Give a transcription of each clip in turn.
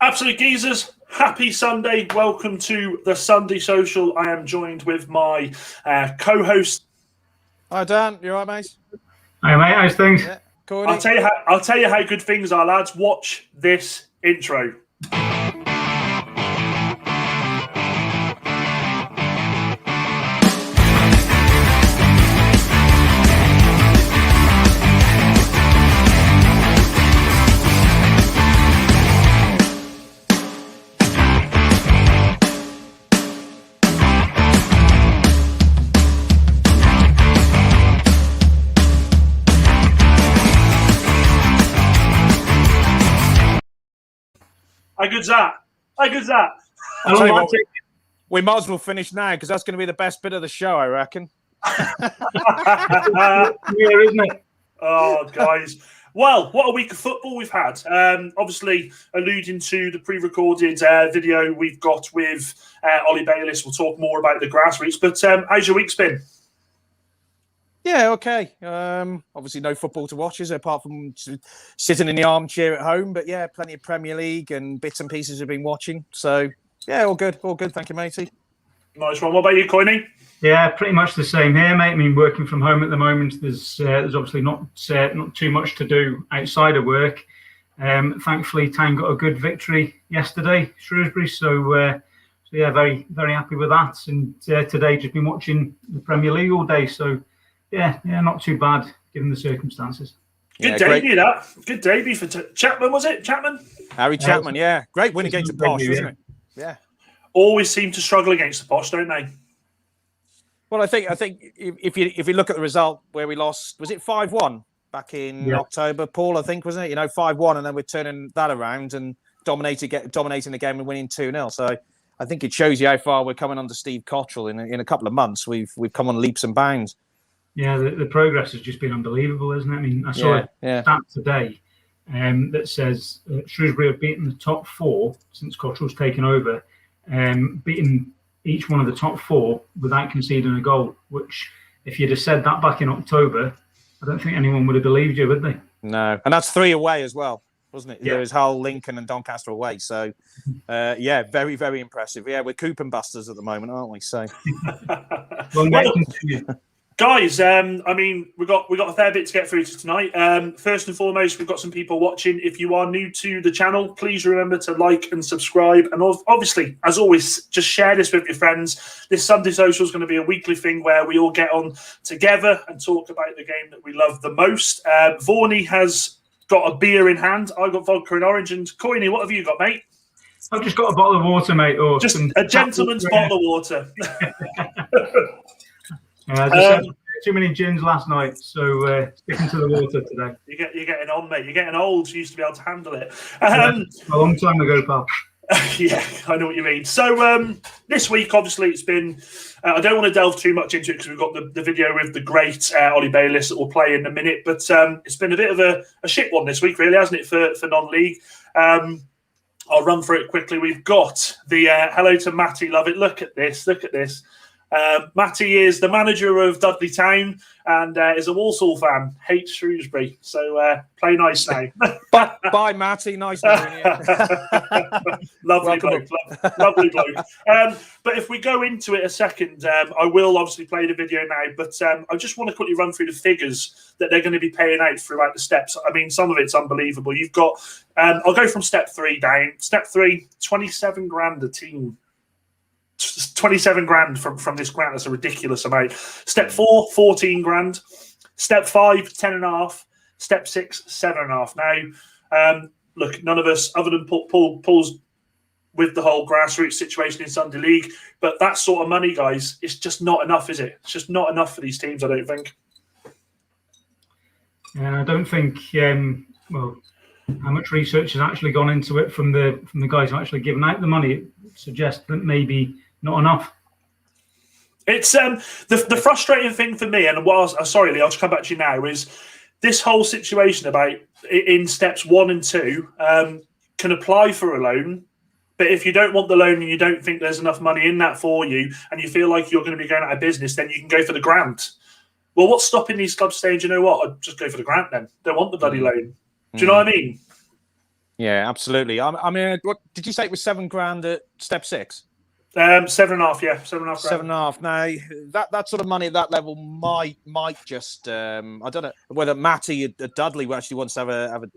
Absolute geezers, happy Sunday. Welcome to the Sunday Social. I am joined with my co-host. Hi Dan, you all right, mate? Hi mate, how's things? Yeah. I'll tell you how good things are, lads. Watch this intro. How good's that? How good's that? I'll tell you what, we might as well finish now because that's going to be the best bit of the show, I reckon. Yeah, isn't it? Oh, guys. Well, what a week of football we've had. Obviously, alluding to the pre-recorded video we've got with Ollie Bayliss. We'll talk more about the Grassroots. But how's your week been? Yeah, okay. Obviously, no football to watch, is there, apart from sitting in the armchair at home. But yeah, plenty of Premier League and bits and pieces we've been watching. So yeah, all good. All good. Thank you, matey. Nice one. What about you, Coyney? Yeah, pretty much the same here, mate. I mean, working from home at the moment, there's obviously not too much to do outside of work. Thankfully, Tyne got a good victory yesterday, Shrewsbury. So yeah, very, very happy with that. And today, just been watching the Premier League all day. So yeah, not too bad given the circumstances. Good debut, that. Good debut for Chapman, was it? Chapman? Harry Chapman, yeah. Great win against the Posh, wasn't it? Yeah. Always seem to struggle against the Posh, don't they? Well, I think if you look at the result where we lost, was it 5-1 back in October, Paul? I think, wasn't it? 5-1, and then we're turning that around and dominating the game and winning 2-0. So I think it shows you how far we're coming under Steve Cottrell. In a couple of months, we've come on leaps and bounds. Yeah, the progress has just been unbelievable, isn't it? I mean, I saw a stat today that says Shrewsbury have beaten the top four since Cottrell's taken over, beaten each one of the top four without conceding a goal, which if you'd have said that back in October, I don't think anyone would have believed you, would they? No, and that's 3 away as well, wasn't it? Yeah. There was Hull, Lincoln and Doncaster away. So, yeah, very, very impressive. Yeah, we're coop and busters at the moment, aren't we? So, guys, I mean, we got a fair bit to get through tonight. First and foremost, we've got some people watching. If you are new to the channel, please remember to like and subscribe. And obviously, as always, just share this with your friends. This Sunday Social is going to be a weekly thing where we all get on together and talk about the game that we love the most. Vaughany has got a beer in hand. I've got vodka and orange. And Coyney, what have you got, mate? I've just got a bottle of water, mate. Or just a gentleman's bottle of water. Too many gins last night, so sticking to the water today. You're getting on, mate. You're getting old. You used to be able to handle it. A long time ago, pal. Yeah, I know what you mean. So this week, obviously, it's been... I don't want to delve too much into it because we've got the video with the great Ollie Bayliss that we'll play in a minute. But it's been a bit of a shit one this week, really, hasn't it, for non-league? I'll run through it quickly. We've got the hello to Matty. Love it. Look at this. Look at this. Matty is the manager of Dudley Town and is a Walsall fan. Hates Shrewsbury, so play nice now. Bye, Matty. Nice knowing you. Lovely bloke. Lovely bloke. But if we go into it a second, I will obviously play the video now. But I just want to quickly run through the figures that they're going to be paying out throughout the steps. I mean, some of it's unbelievable. You've got. I'll go from step 3 down. Step 3, 27 grand a team. 27 grand from this grant. That's a ridiculous amount. Step 4, 14 grand. Step 5, 10.5. Step 6, 7.5. Now, look, none of us, other than Paul's with the whole Grassroots situation in Sunday League, but that sort of money, guys, it's just not enough, is it? It's just not enough for these teams, I don't think. And I don't think, how much research has actually gone into it from the guys who are actually giving out the money. It suggests that maybe not enough. It's the frustrating thing for me, and sorry, Lee, I'll just come back to you now, is this whole situation about in steps 1 and 2 can apply for a loan, but if you don't want the loan and you don't think there's enough money in that for you and you feel like you're going to be going out of business, then you can go for the grant. Well, what's stopping these clubs saying, you know what, I'll just go for the grant then? Don't want the bloody loan. Do you know what I mean? Yeah, absolutely. I mean, what did you say it was £7,000 at step 6? 7.5, yeah, 7.5 grand. 7.5. Now that sort of money at that level might just I don't know whether Matty at Dudley actually wants to have a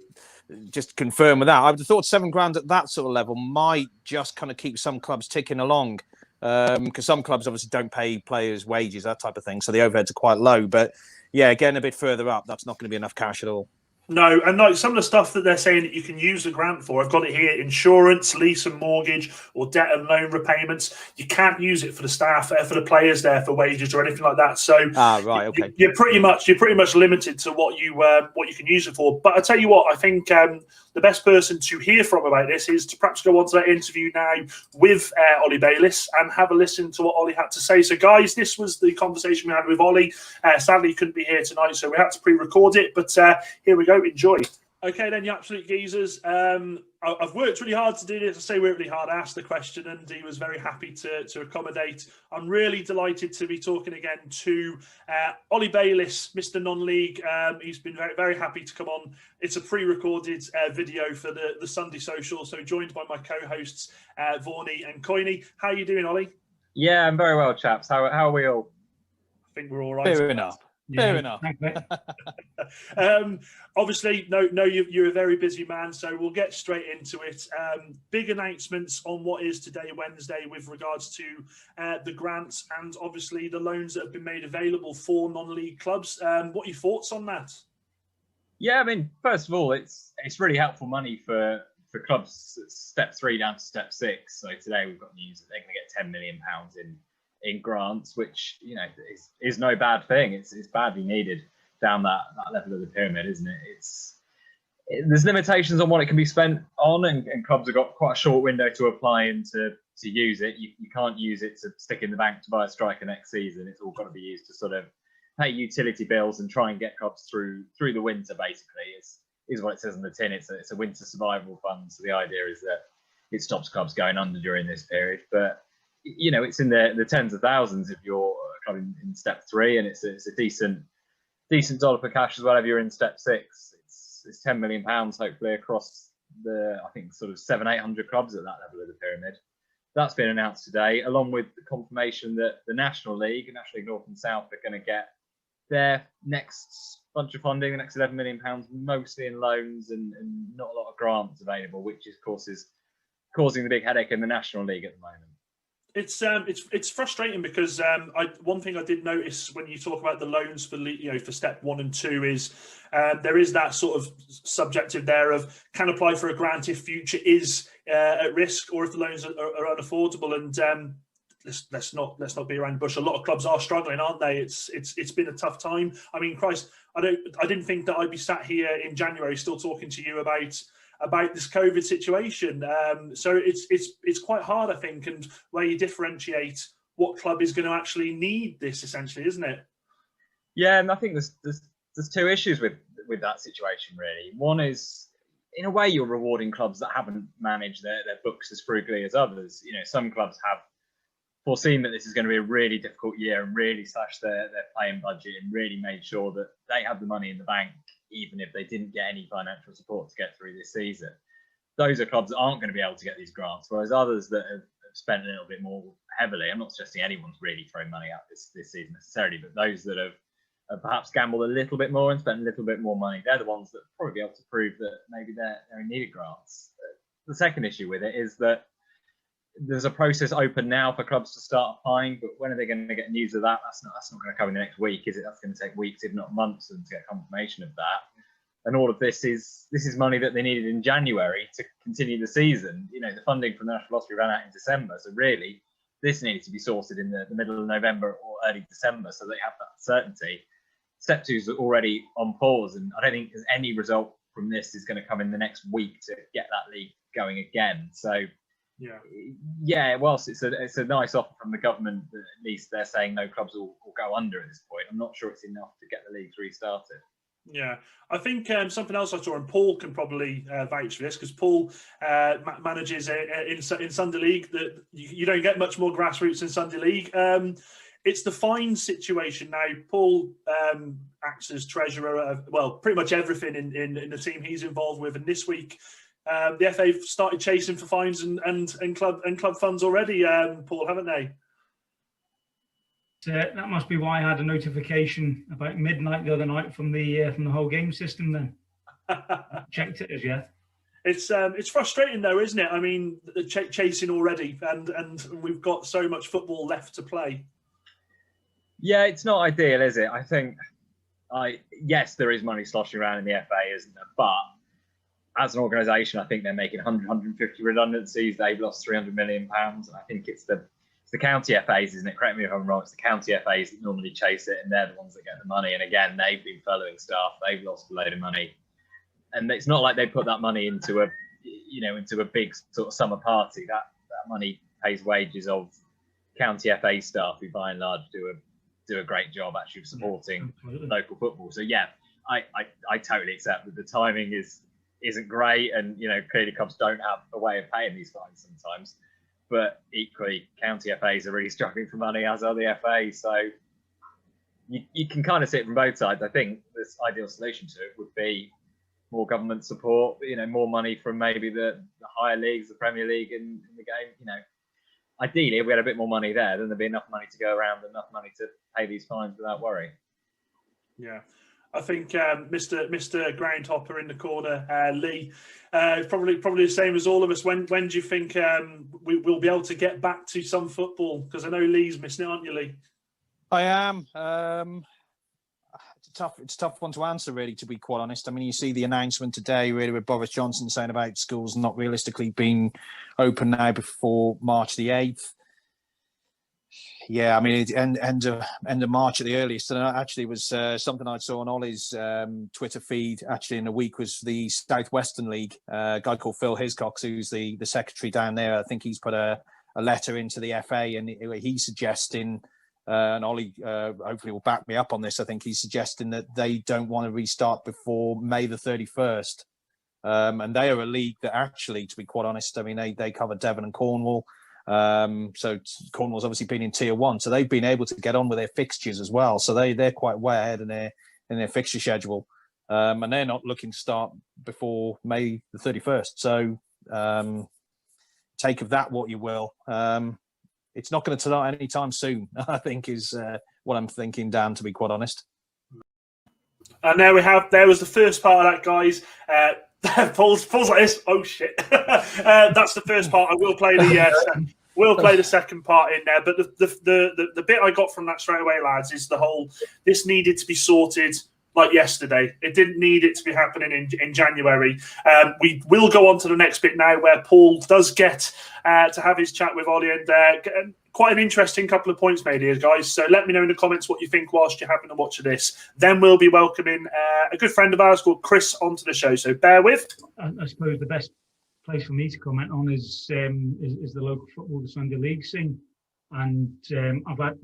just confirm with that. I would have thought £7,000 at that sort of level might just kind of keep some clubs ticking along, because some clubs obviously don't pay players' wages, that type of thing, so the overheads are quite low. But yeah, getting a bit further up, that's not going to be enough cash at all. No, and like some of the stuff that they're saying that you can use the grant for, I've got it here: insurance, lease and mortgage, or debt and loan repayments. You can't use it for the staff, for the players there for wages or anything like that. So, right, okay, you're pretty much limited to what you can use it for. But I tell you what, I think the best person to hear from about this is to perhaps go on to that interview now with Ollie Bayliss and have a listen to what Ollie had to say. So, guys, this was the conversation we had with Ollie. Sadly, he couldn't be here tonight, so we had to pre-record it. But here we go. Enjoy. Okay, then, you absolute geezers. I've worked really hard to do this. I say worked really hard. I asked the question, and he was very happy to accommodate. I'm really delighted to be talking again to Ollie Bayliss, Mr. Non-League. He's been very, very happy to come on. It's a pre-recorded video for the Sunday Social. So joined by my co-hosts, Vaughany and Coyney. How are you doing, Ollie? Yeah, I'm very well, chaps. How are we all? I think we're all right. Fair enough. Fair enough. Obviously, no, you're a very busy man, so we'll get straight into it. Big announcements on what is today, Wednesday, with regards to the grants and obviously the loans that have been made available for non-league clubs. What are your thoughts on that? Yeah, I mean, first of all, it's really helpful money for clubs step 3 down to step 6. So today we've got news that they're going to get £10 million in grants, which is no bad thing. It's badly needed down that level of the pyramid, isn't it? There's limitations on what it can be spent on, and clubs have got quite a short window to apply and to use it. You can't use it to stick in the bank to buy a striker next season. It's all got to be used to sort of pay utility bills and try and get clubs through the winter. Basically, is what it says on the tin. It's a winter survival fund. So the idea is that it stops clubs going under during this period, but it's in the tens of thousands if you're a club in step 3, and it's a decent dollar for cash as well if you're in step 6. It's £10 million hopefully across I think sort of 700-800 clubs at that level of the pyramid. That's been announced today, along with the confirmation that the National League North and South are going to get their next bunch of funding, the next £11 million, mostly in loans and not a lot of grants available, which of course is causing the big headache in the National League at the moment. It's frustrating because one thing I did notice when you talk about the loans for for step 1 and 2 is there is that sort of subjective there of can apply for a grant if future is at risk or if the loans are unaffordable. And let's not be around the bush. A lot of clubs are struggling, aren't they? It's been a tough time. I mean, Christ, I didn't think that I'd be sat here in January still talking to you about this COVID situation. So it's quite hard, I think, and where you differentiate what club is going to actually need this, essentially, isn't it? Yeah, and I think there's two issues with that situation, really. One is, in a way, you're rewarding clubs that haven't managed their books as frugally as others. Some clubs have foreseen that this is going to be a really difficult year and really slashed their playing budget and really made sure that they have the money in the bank, even if they didn't get any financial support to get through this season. Those are clubs that aren't going to be able to get these grants, whereas others that have spent a little bit more heavily, I'm not suggesting anyone's really thrown money out this season necessarily, but those that have perhaps gambled a little bit more and spent a little bit more money, they're the ones that probably be able to prove that maybe they're in need of grants. The second issue with it is that there's a process open now for clubs to start applying, but when are they going to get news of that? That's not going to come in the next week, is it? That's going to take weeks, if not months, to get confirmation of that. And all of this is money that they needed in January to continue the season. The funding from the National Lottery ran out in December, so really this needed to be sorted in the middle of November or early December, so they have that certainty. Step 2 is already on pause, and I don't think there's any result from this is going to come in the next week to get that league going again. So. Yeah. Whilst it's a nice offer from the government, that at least they're saying no clubs will go under at this point. I'm not sure it's enough to get the leagues restarted. Yeah, I think something else I saw, and Paul can probably vouch for this because Paul manages in Sunday League. That you don't get much more grassroots in Sunday League. It's the fine situation now. Paul acts as treasurer of, well, pretty much everything in the team he's involved with, and this week The FA have started chasing for fines and club funds already, Paul, haven't they? That must be why I had a notification about midnight the other night from the whole game system. Then checked it as yet. It's frustrating though, isn't it? I mean, chasing already, and we've got so much football left to play. Yeah, it's not ideal, is it? I think, yes, there is money sloshing around in the FA, isn't there? But as an organisation, I think they're making 100, 150 redundancies. They've lost £300 million. And I think it's the county FAs, isn't it? Correct me if I'm wrong. It's the county FAs that normally chase it, and they're the ones that get the money. And again, they've been furloughing staff. They've lost a load of money, and it's not like they put that money into a big sort of summer party. That money pays wages of county FA staff, who by and large do a great job actually supporting local football. So yeah, I totally accept that the timing isn't great, and clearly clubs don't have a way of paying these fines sometimes. But equally, county FAs are really struggling for money, as are the FA. So you can kind of see it from both sides. I think this ideal solution to it would be more government support, more money from maybe the higher leagues, the Premier League in the game. Ideally, if we had a bit more money there, then there'd be enough money to go around, enough money to pay these fines without worry. Yeah. I think Mr. Groundhopper in the corner, Lee, probably the same as all of us. When do you think we'll be able to get back to some football? Because I know Lee's missing it, aren't you, Lee? I am. It's a tough one to answer, really, to be quite honest. I mean, you see the announcement today, really, with Boris Johnson saying about schools not realistically being open now before March the 8th. Yeah, I mean, end of March at the earliest. And actually, it was something I saw on Ollie's Twitter feed. Actually, in a week was the Southwestern League. A guy called Phil Hiscox, who's the secretary down there. I think he's put a letter into the FA, and he's suggesting, and Ollie hopefully will back me up on this. I think he's suggesting that they don't want to restart before May the 31st. And they are a league that actually, to be quite honest, I mean, they cover Devon and Cornwall. So Cornwall's obviously been in Tier 1, so they've been able to get on with their fixtures as well. So they're quite way ahead in their fixture schedule, and they're not looking to start before May the 31st. So take of that what you will. It's not going to start anytime soon, I think, is what I'm thinking, Dan, to be quite honest. And there was the first part of that, guys. Paul's like this. Oh shit! That's the first part. I will play the second part in there. But the bit I got from that straight away, lads, is the whole. This needed to be sorted like yesterday. It didn't need it to be happening in January. We will go on to the next bit now, where Paul does get to have his chat with Ollie, and quite an interesting couple of points made here, guys. So let me know in the comments what you think whilst you're having a watch of this. Then we'll be welcoming a good friend of ours called Chris onto the show. So bear with. I suppose the best place for me to comment on is the local football, the Sunday League scene, and I've had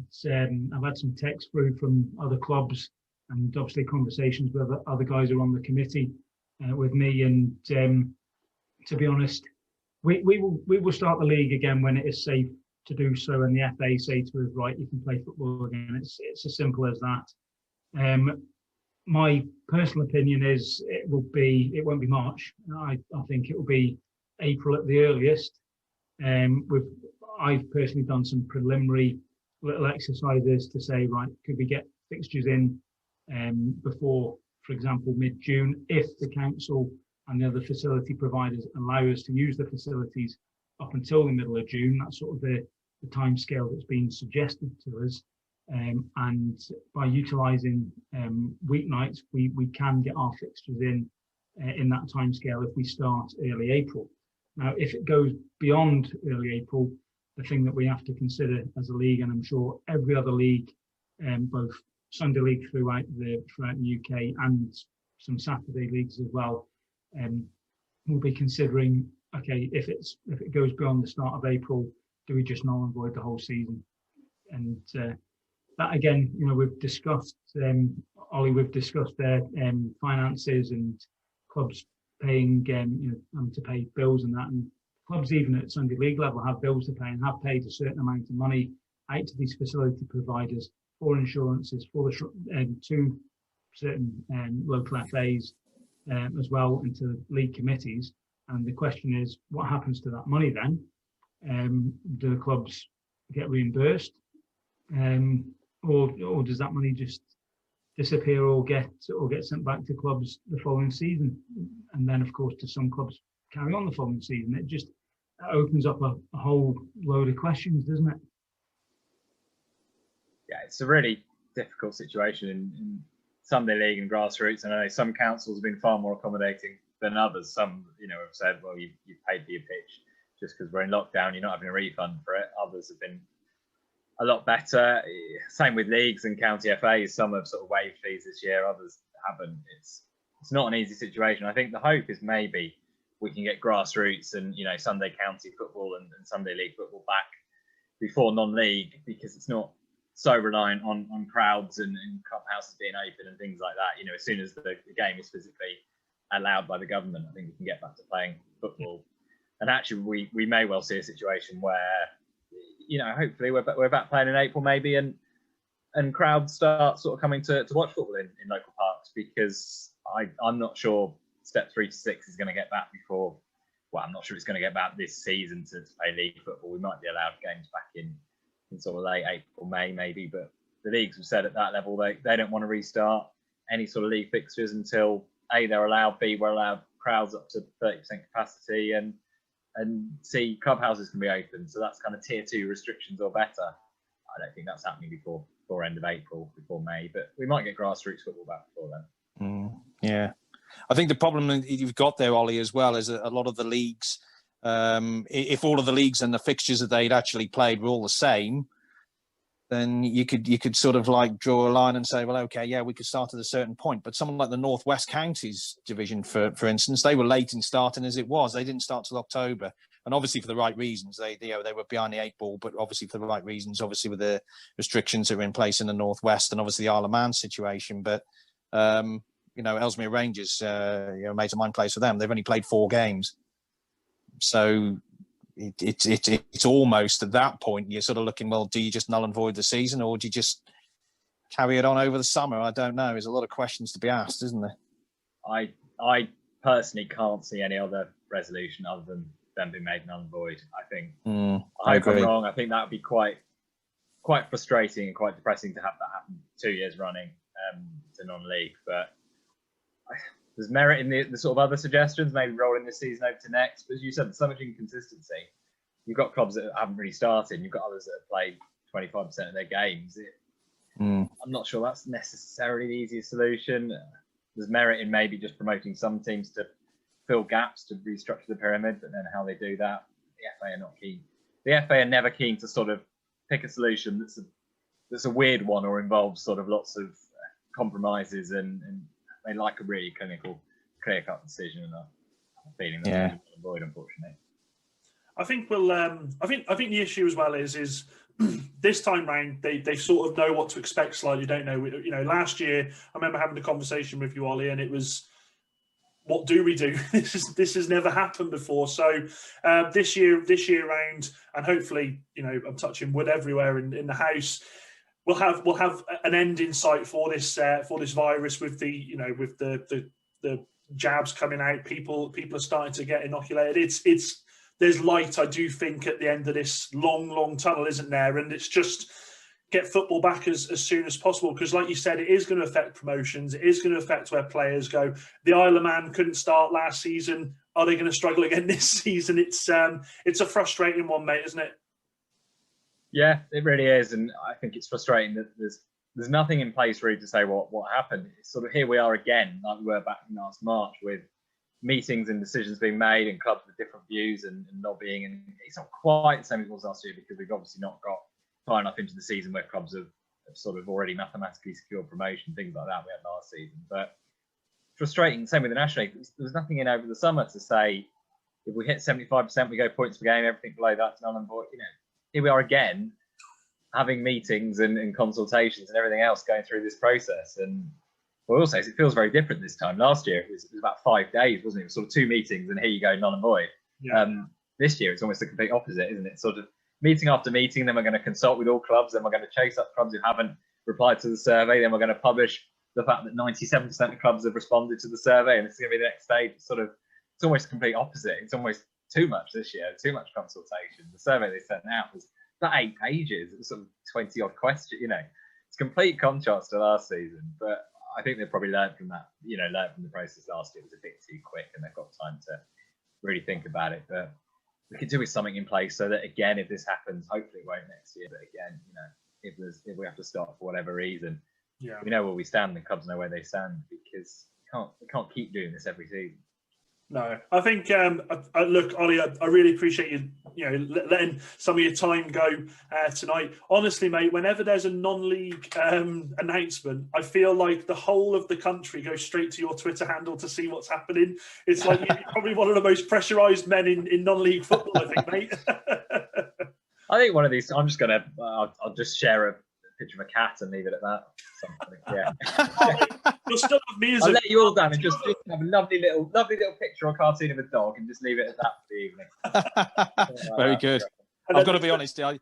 some text through from other clubs, and obviously conversations with other guys who are on the committee with me. And to be honest, we will start the league again when it is safe to do so, and the FA say to us, right, you can play football again. It's as simple as that. My personal opinion is it won't be March. I think it will be April at the earliest. I've personally done some preliminary little exercises to say, right, could we get fixtures in before, for example, mid-June, if the council and the other facility providers allow us to use the facilities up until the middle of June. That's sort of the time scale that's been suggested to us. And by utilising weeknights, we can get our fixtures in that time scale if we start early April. Now, if it goes beyond early April, the thing that we have to consider as a league, and I'm sure every other league, both Sunday League throughout the UK and some Saturday leagues as well, will be considering, okay, if it goes beyond the start of April, do we just null and void the whole season? And that again, we've discussed, Ollie, we've discussed their finances and clubs paying, having to pay bills and that. And clubs, even at Sunday League level, have bills to pay and have paid a certain amount of money out to these facility providers for insurances, for the to certain local FAs as well, and to league committees. And the question is, what happens to that money then? Do the clubs get reimbursed, or does that money just disappear or get sent back to clubs the following season? And then, of course, do some clubs carry on the following season? It just opens up a whole load of questions, doesn't it? Yeah, it's a really difficult situation in Sunday League and Grassroots. And I know some councils have been far more accommodating than others. Some, have said, well, you've paid for your pitch just because we're in lockdown, you're not having a refund for it. Others have been a lot better. Same with leagues and county FAs. Some have sort of waived fees this year, others haven't. It's not an easy situation. I think the hope is maybe we can get Grassroots and Sunday county football and Sunday league football back before non-league, because it's not so reliant on crowds and clubhouses being open and things like that. As soon as the game is physically allowed by the government, I think we can get back to playing football. And actually, we may well see a situation where, hopefully we're back playing in April maybe, and crowds start sort of coming to watch football in local parks, because I'm not sure step 3 to 6 is going to get back before. Well, I'm not sure it's going to get back this season to play league football. We might be allowed games back in sort of late April, May maybe, but the leagues have said at that level they don't want to restart any sort of league fixtures until A, they're allowed, B, we're allowed crowds up to 30% capacity, and C, clubhouses can be open. So that's kind of tier 2 restrictions or better. I don't think that's happening before end of April, before May, but we might get Grassroots football back before then. Yeah. I think the problem you've got there, Ollie, as well, is a lot of the leagues, if all of the leagues and the fixtures that they'd actually played were all the same, then you could sort of like draw a line and say, well, okay, yeah, we could start at a certain point. But someone like the North West Counties division, for instance, they were late in starting as it was. They didn't start till October, and obviously for the right reasons. They were behind the 8 ball, but obviously for the right reasons. Obviously with the restrictions that were in place in the Northwest, and obviously the Isle of Man situation. But Ellesmere Rangers, a mate of mine plays for them. They've only played 4 games, so it's almost at that point you're sort of looking, well, do you just null and void the season, or do you just carry it on over the summer? I don't know. There's a lot of questions to be asked, isn't there? I personally can't see any other resolution other than them being made null and void. I think I hope I'm wrong. I think that would be quite frustrating and quite depressing to have that happen 2 years running to non-league. But there's merit in the sort of other suggestions, maybe rolling this season over to next. But as you said, there's so much inconsistency. You've got clubs that haven't really started. You've got others that have played 25% of their games. I'm not sure that's necessarily the easiest solution. There's merit in maybe just promoting some teams to fill gaps, to restructure the pyramid, but then how they do that, the FA are not keen. The FA are never keen to sort of pick a solution that's a weird one or involves sort of lots of compromises, and they like a really clinical, clear-cut decision, and I'm feeling that's what we'll avoid, unfortunately. I think I think the issue as well is this time round they sort of know what to expect slightly, don't know. Last year I remember having a conversation with you, Ollie, and it was, what do we do? This has never happened before. So this year round, and hopefully, I'm touching wood everywhere in the house, we'll have an end in sight for this virus, with the jabs coming out. People are starting to get inoculated. There's light, I do think, at the end of this long tunnel, isn't there? And it's just get football back as soon as possible, because, like you said, it is going to affect promotions. It is going to affect where players go. The Isle of Man couldn't start last season. Are they going to struggle again this season? It's a frustrating one, mate, isn't it? Yeah, it really is, and I think it's frustrating that there's nothing in place really to say what happened. It's sort of, here we are again, like we were back in last March, with meetings and decisions being made and clubs with different views and lobbying, and it's not quite the same as it was last year, because we've obviously not got far enough into the season where clubs have sort of already mathematically secured promotion, things like that we had last season. But frustrating, same with the National League. There was nothing in over the summer to say, if we hit 75%, we go points per game, everything below that's null and void. Here we are again, having meetings and consultations and everything else going through this process. And what I will say is it feels very different this time. Last year it was about 5 days, wasn't it? It was sort of 2 meetings and here you go, null and void. Yeah. This year it's almost the complete opposite, isn't it? Sort of meeting after meeting, then we're going to consult with all clubs, then we're going to chase up clubs who haven't replied to the survey, then we're going to publish the fact that 97% of clubs have responded to the survey, and it's going to be the next stage. Sort of it's almost complete opposite. It's almost too much this year, too much consultation. The survey they sent out was about 8 pages. It was sort of 20 odd questions. It's complete contrast to last season. But I think they probably learned from that. Learned from the process last year. It was a bit too quick, and they've got time to really think about it. But we could do with something in place so that, again, if this happens, hopefully it won't next year. But again, if we have to start for whatever reason, we know where we stand. The clubs know where they stand, because we can't keep doing this every season. No, I think. Look, Ollie, I really appreciate you. Letting some of your time go tonight. Honestly, mate, whenever there's a non-league announcement, I feel like the whole of the country goes straight to your Twitter handle to see what's happening. It's like you're probably one of the most pressurised men in non-league football, I think, mate. I think one of these. I'm just gonna. I'll just share a picture of a cat and leave it at that. Something, yeah. You'll still have me as I'll let you all down and just have a lovely little picture or cartoon of a dog and just leave it at that for the evening. Very good. I've got to be honest. I'm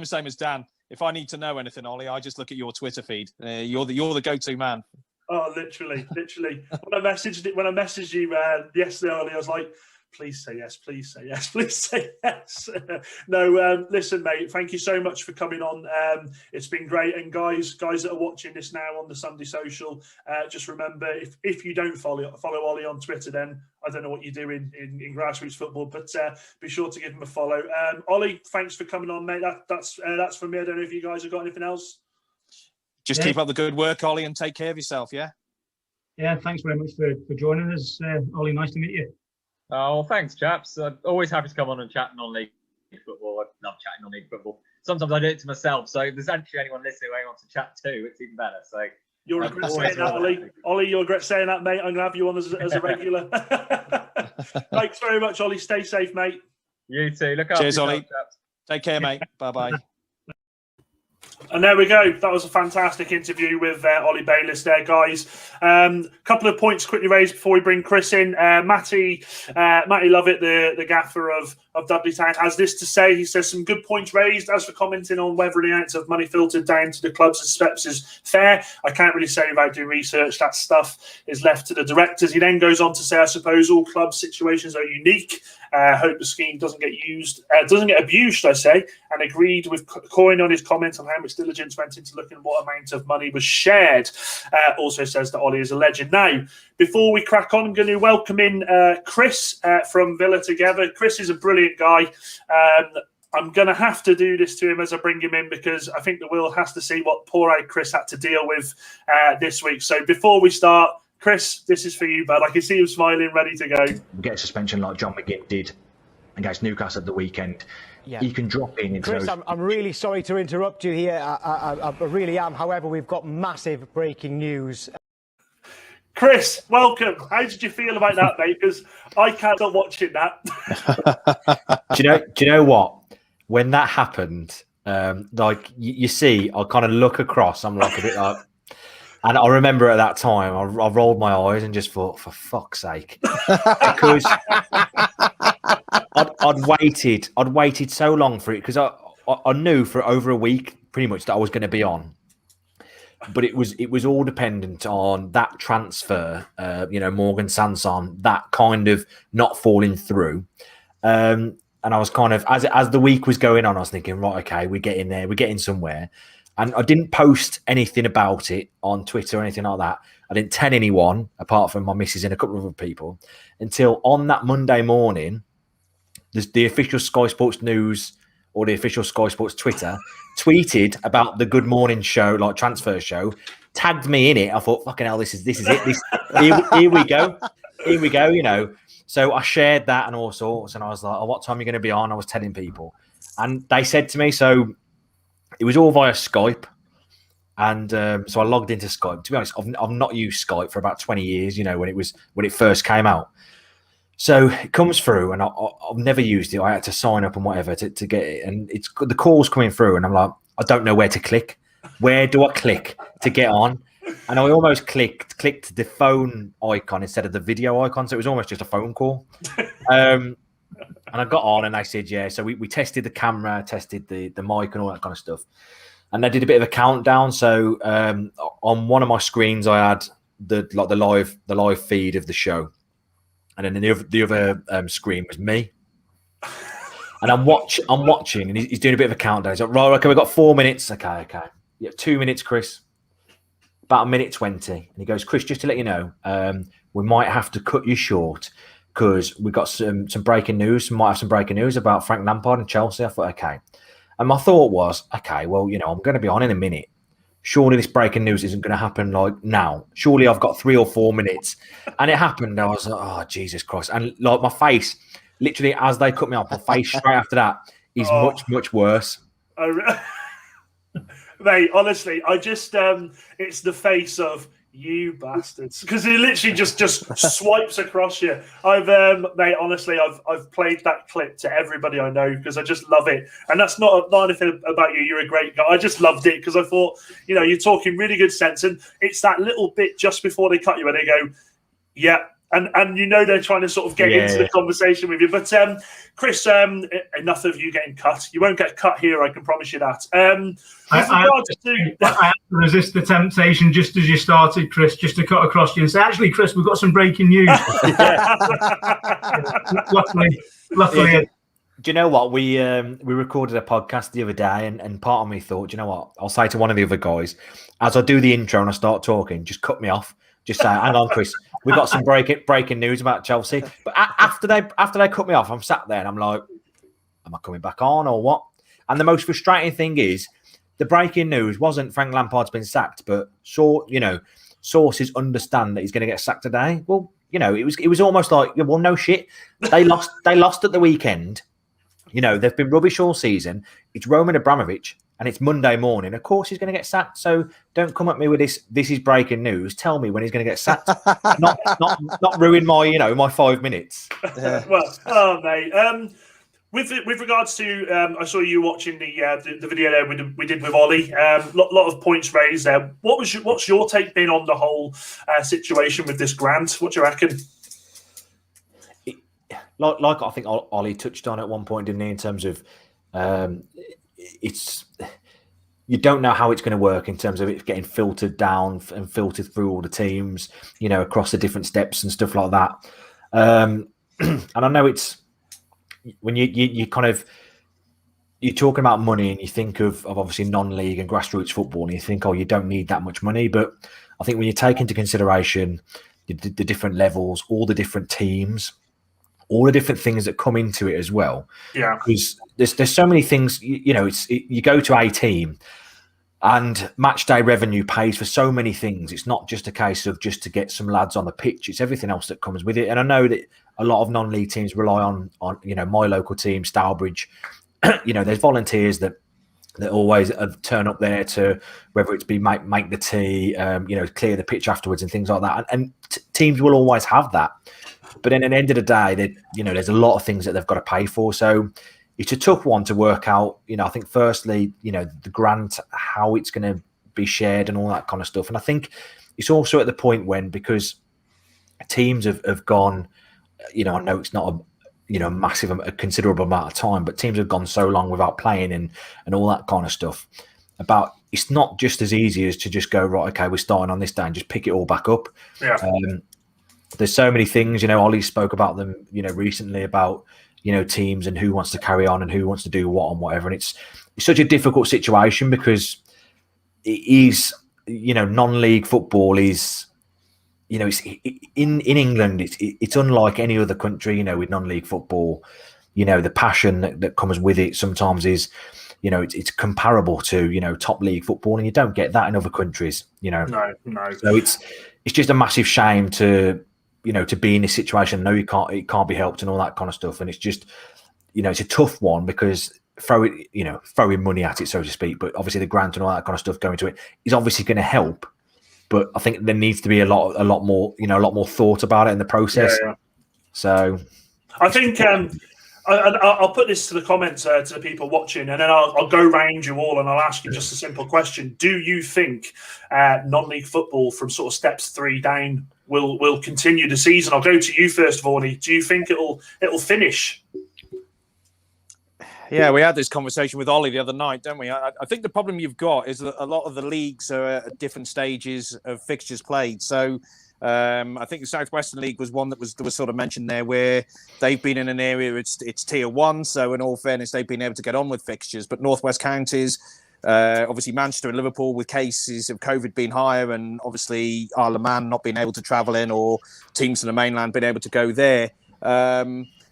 the same as Dan. If I need to know anything, Ollie, I just look at your Twitter feed. You're the go-to man. Oh, literally. When I messaged you yesterday, Ollie, I was like, please say yes, please say yes, please say yes. No, listen, mate, thank you so much for coming on. It's been great. And guys that are watching this now on the Sunday Social, just remember, if you don't follow Ollie on Twitter, then I don't know what you're doing in grassroots football, but be sure to give him a follow. Ollie, thanks for coming on, mate. That's from me. I don't know if you guys have got anything else. Just keep up the good work, Ollie, and take care of yourself, yeah? Yeah, thanks very much for joining us. Ollie, nice to meet you. Oh, thanks, chaps. I'm always happy to come on and chat non-league football. I love chatting non-league football. Sometimes I do it to myself. So if there's actually anyone listening who wants to chat too, it's even better. So you'll regret saying that, Ollie. Ollie, you'll regret saying that, mate. I'm going to have you on as a regular. Thanks very much, Ollie. Stay safe, mate. You too. Look after yourself, Ollie. chaps. Take care, mate. Bye-bye. And there we go. That was a fantastic interview with Ollie Bayliss there, guys. Couple of points quickly raised before we bring Chris in. Matty Lovett, the gaffer of Dudley Town, has this to say. He says some good points raised. As for commenting on whether the amounts of money filtered down to the clubs and steps is fair, I can't really say without doing research. That stuff is left to the directors. He then goes on to say, I suppose all club situations are unique. Hope the scheme doesn't get abused, should I say, and agreed with Coyne on his comment on how much diligence went into looking at what amount of money was shared. Also says that Ollie is a legend. Now, before we crack on, I'm going to welcome in Chris from Villa Together. Chris is a brilliant guy. I'm going to have to do this to him as I bring him in, because I think the world has to see what poor old Chris had to deal with this week. So before we start, Chris, this is for you, bud. I can see you smiling, ready to go. Get a suspension like John McGinn did against Newcastle at the weekend. Yeah. He can drop in into Chris, those... I'm really sorry to interrupt you here. I really am. However, we've got massive breaking news. Chris, welcome. How did you feel about that, mate? Because I can't stop watching that. Do you know what? When that happened, like you see, I kind of look across. I'm like a bit like... And I remember at that time, I rolled my eyes and just thought, for fuck's sake. Because I'd waited so long for it, because I knew for over a week, pretty much, that I was going to be on. But it was all dependent on that transfer, Morgan Sanson, that kind of not falling through. And I was kind of, as the week was going on, I was thinking, right, okay, we're getting there, we're getting somewhere. And I didn't post anything about it on Twitter or anything like that. I didn't tell anyone, apart from my missus and a couple of other people, until on that Monday morning, the official Sky Sports News or the official Sky Sports Twitter tweeted about the Good Morning show, like transfer show, tagged me in it. I thought, fucking hell, this is it. Here we go. Here we go, So I shared that and all sorts. And I was like, oh, what time are you going to be on? I was telling people. And they said to me, so... It was all via Skype, and so I logged into Skype. To be honest, I've not used Skype for about 20 years. When it first came out. So it comes through, and I've never used it. I had to sign up and whatever to get it, and it's the call's coming through, and I'm like, I don't know where to click. Where do I click to get on? And I almost clicked the phone icon instead of the video icon, so it was almost just a phone call. And I got on, and they said, yeah. So we tested the camera, tested the mic, and all that kind of stuff. And they did a bit of a countdown. So on one of my screens, I had the live feed of the show, and then the other screen was me. And I'm watching, and he's doing a bit of a countdown. He's like, right, okay, we've got 4 minutes. Okay. Yeah, 2 minutes, Chris. About 1:20. And he goes, Chris, just to let you know, we might have to cut you short because we got some breaking news. We might have some breaking news about Frank Lampard and Chelsea. I thought, okay. And my thought was, okay, well, I'm going to be on in a minute. Surely this breaking news isn't going to happen like now. Surely I've got 3 or 4 minutes. And it happened. I was like, oh, Jesus Christ. And like my face, literally as they cut me off, my face straight after that is much worse. Mate, honestly, I just it's the face of you bastards, because he literally just swipes across you. Mate, honestly, I've played that clip to everybody I know because I just love it, and that's not anything about you. You're a great guy. I just loved it because I thought, you're talking really good sense, and it's that little bit just before they cut you, and they go, yeah. And they're trying to sort of get into the conversation with you. But Chris, enough of you getting cut. You won't get cut here, I can promise you that. I have to resist the temptation just as you started, Chris, just to cut across you and say, actually, Chris, we've got some breaking news. Luckily. Do you know what? We recorded a podcast the other day, and part of me thought, do you know what? I'll say to one of the other guys, as I do the intro and I start talking, just cut me off. Just say, hang on, Chris, we've got some breaking news about Chelsea. But after they cut me off, I'm sat there and I'm like, am I coming back on or what? And the most frustrating thing is the breaking news wasn't Frank Lampard's been sacked, but sources understand that he's going to get sacked today. Well, it was almost like, well, no shit. They lost at the weekend. They've been rubbish all season. It's Roman Abramovich. And it's Monday morning. Of course, he's going to get sacked. So don't come at me with this. This is breaking news. Tell me when he's going to get sacked. not ruin my my 5 minutes. Well, mate. With regards to, I saw you watching the video there we did with Ollie. Lot of points raised there. What's your take been on the whole situation with this grant? What do you reckon? Like I think Ollie touched on at one point, didn't he? In terms of. You don't know how it's going to work in terms of it getting filtered down and filtered through all the teams, across the different steps and stuff like that. And I know it's when you kind of you're talking about money and you think of obviously non-league and grassroots football and you think, oh, you don't need that much money. But I think when you take into consideration the different levels, all the different teams, all the different things that come into it as well. Yeah. Because there's so many things, you go to a team and match day revenue pays for so many things. It's not just a case of just to get some lads on the pitch. It's everything else that comes with it. And I know that a lot of non-league teams rely on my local team, Stourbridge. There's volunteers that always turn up there to, whether it's be make the tea, clear the pitch afterwards and things like that. And teams will always have that. But then at the end of the day, there's a lot of things that they've got to pay for. So it's a tough one to work out. I think firstly, the grant, how it's going to be shared and all that kind of stuff. And I think it's also at the point when, because teams have gone, I know it's not a considerable amount of time, but teams have gone so long without playing and all that kind of stuff. About it's not just as easy as to just go, right, okay, we're starting on this day and just pick it all back up. Yeah. There's so many things, Ollie spoke about them, recently about, teams and who wants to carry on and who wants to do what and whatever. And it's such a difficult situation because it is, non-league football is, it's in England, it's unlike any other country, with non-league football, the passion that comes with it sometimes is, it's comparable to, top league football, and you don't get that in other countries, No. So it's just a massive shame to be in this situation. No, it can't be helped and all that kind of stuff. And it's just, it's a tough one because throwing money at it, so to speak. But obviously the grant and all that kind of stuff going to it is obviously going to help. But I think there needs to be a lot more thought about it in the process. Yeah. So I think I'll put this to the comments to the people watching, and then I'll go round you all and I'll ask you just a simple question. Do you think non-league football from sort of steps 3 down will continue the season? I'll go to you first, Vaughany. Do you think it'll finish? Yeah, we had this conversation with Ollie the other night, don't we? I think the problem you've got is that a lot of the leagues are at different stages of fixtures played. So I think the Southwestern League was one that was sort of mentioned there, where they've been in an area it's tier 1. So in all fairness, they've been able to get on with fixtures. But Northwest Counties, obviously Manchester and Liverpool, with cases of COVID being higher, and obviously Isle of Man not being able to travel in, or teams from the mainland being able to go there.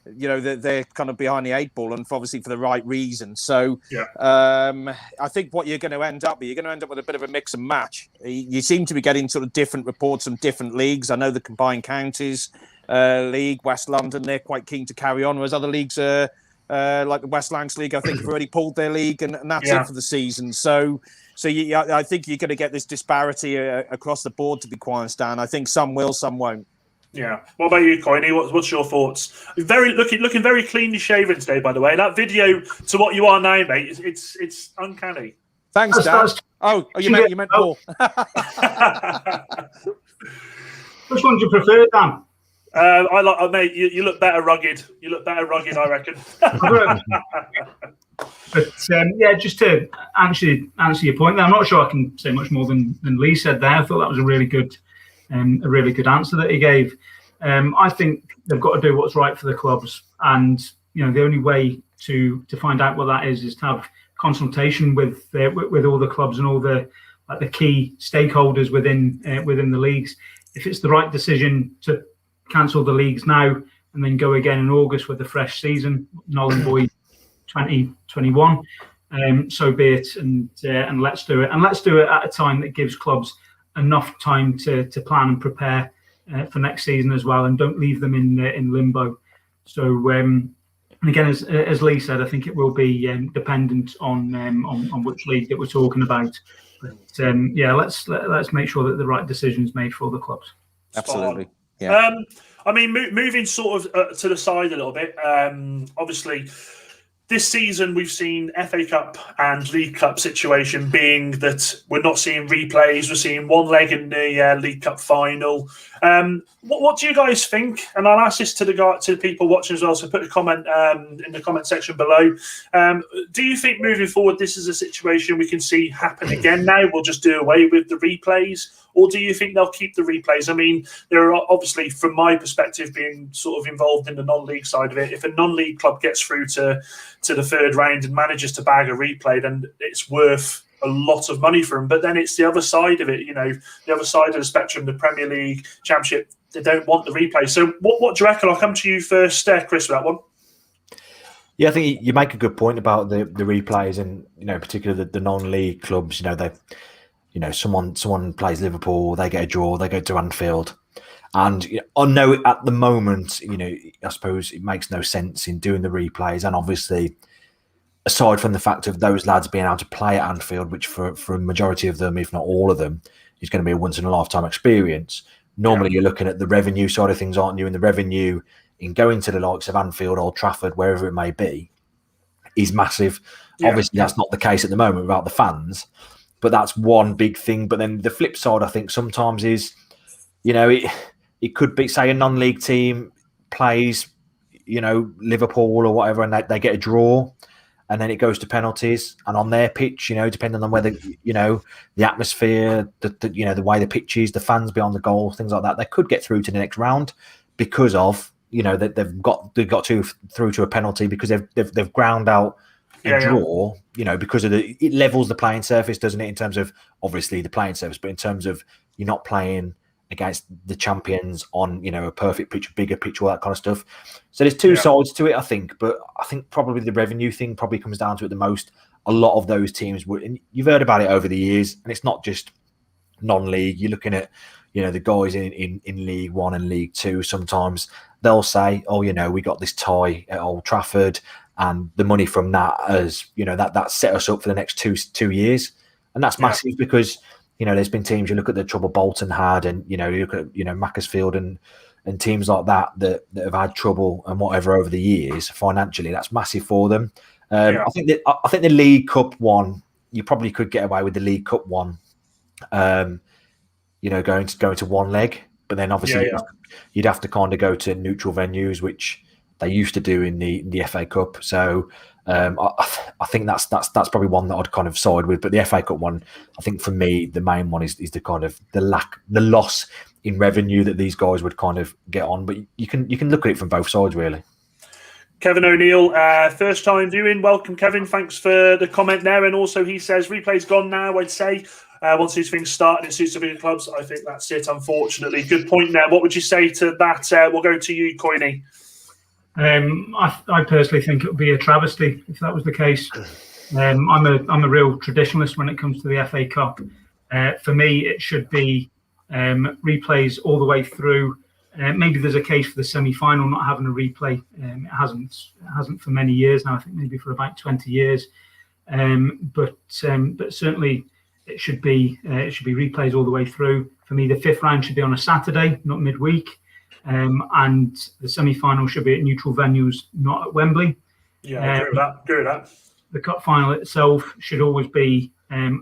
They're kind of behind the 8 ball, and obviously for the right reason. So I think what you're going to end up with a bit of a mix and match. You seem to be getting sort of different reports from different leagues. I know the Combined Counties League, West London, they're quite keen to carry on, whereas other leagues are like the West Lancs League, I think, have already pulled their league, and that's it for the season. So I think you're going to get this disparity across the board, to be quite honest, Dan. I think some will, some won't. Yeah. What about you, Coyney? What's your thoughts? Looking very cleanly shaven today, by the way. That video to what you are now, mate, it's uncanny. Thanks, Dan. Oh, you meant Paul. Which one do you prefer, Dan? I like, mate. You look better rugged. You look better rugged, I reckon. But just to answer your point there, I'm not sure I can say much more than Lee said there. I thought that was a really good answer that he gave. I think they've got to do what's right for the clubs, and the only way to find out what that is to have consultation with all the clubs and all the key stakeholders within the leagues. If it's the right decision to cancel the leagues now and then go again in August with a fresh season, null and void 2021, so be it, and let's do it, and let's do it at a time that gives clubs enough time to plan and prepare for next season as well, and don't leave them in limbo. So and again, as Lee said, I think it will be dependent on which league that we're talking about. But let's make sure that the right decision is made for the clubs. Absolutely. Yeah. Moving sort of to the side a little bit. Obviously, this season we've seen FA Cup and League Cup situation being that we're not seeing replays. We're seeing one leg in the League Cup final. What do you guys think? And I'll ask this to the people watching as well. So put a comment in the comment section below. Do you think moving forward this is a situation we can see happen again now? We'll just do away with the replays, or do you think they'll keep the replays? I mean, there are obviously, from my perspective, being sort of involved in the non-league side of it, if a non-league club gets through to the third round and manages to bag a replay, then it's worth a lot of money for them. But then it's the other side of it, the other side of the spectrum, the Premier League, Championship, they don't want the replay. So what do you reckon? I'll come to you first, Chris, for that one. Yeah, I think you make a good point about the replays, and particularly the non-league clubs. Someone plays Liverpool, they get a draw, they go to Anfield, and I know at the moment, I suppose it makes no sense in doing the replays, and obviously, aside from the fact of those lads being able to play at Anfield, which for a majority of them, if not all of them, is going to be a once in a lifetime experience. Normally, you're looking at the revenue side of things, aren't you? And the revenue in going to the likes of Anfield, Old Trafford, wherever it may be, is massive. Yeah. Obviously, that's not the case at the moment without the fans, but that's one big thing. But then the flip side, I think, sometimes is, it could be, say, a non-league team plays, Liverpool or whatever, and they get a draw, and then it goes to penalties. And on their pitch, depending on whether, the atmosphere, the way the pitch is, the fans beyond the goal, things like that, they could get through to the next round because of, that they've got through to a penalty because they've ground out a draw, because of it levels the playing surface, doesn't it? In terms of obviously the playing surface, but in terms of you're not playing against the champions on, a perfect pitch, a bigger pitch, all that kind of stuff. So there's two sides to it, I think. But I think probably the revenue thing probably comes down to it the most. A lot of those teams would, and you've heard about it over the years, and it's not just non-league. You're looking at, the guys in League One and League Two. Sometimes they'll say, "Oh, we got this tie at Old Trafford, and the money from that has, that set us up for the next two years," and that's massive because. There's been teams, you look at the trouble Bolton had, and, you look at, Macclesfield and teams like that have had trouble and whatever over the years financially. That's massive for them. I think the League Cup one, you probably could get away with the League Cup one, going to one leg, but then obviously you'd have to kind of go to neutral venues, which they used to do in the FA Cup. So I think that's probably one that I'd kind of side with. But the FA Cup one, I think for me, the main one is the kind of the loss in revenue that these guys would kind of get on. But you can look at it from both sides, really. Kevin O'Neill, first time viewing. Welcome, Kevin. Thanks for the comment there. And also, he says replay's gone now. I'd say once these things start and it suits the bigger clubs, I think that's it. Unfortunately, good point there. What would you say to that? We'll go to you, Coyney. I personally think it would be a travesty if that was the case. I'm a real traditionalist when it comes to the FA Cup. For me, it should be replays all the way through. Maybe there's a case for the semi-final not having a replay. It hasn't for many years now. I think maybe for about 20 years. But certainly it should be replays all the way through. For me, the fifth round should be on a Saturday, not midweek. And the semi-final should be at neutral venues, not at Wembley. Yeah, agree with that. The cup final itself should always be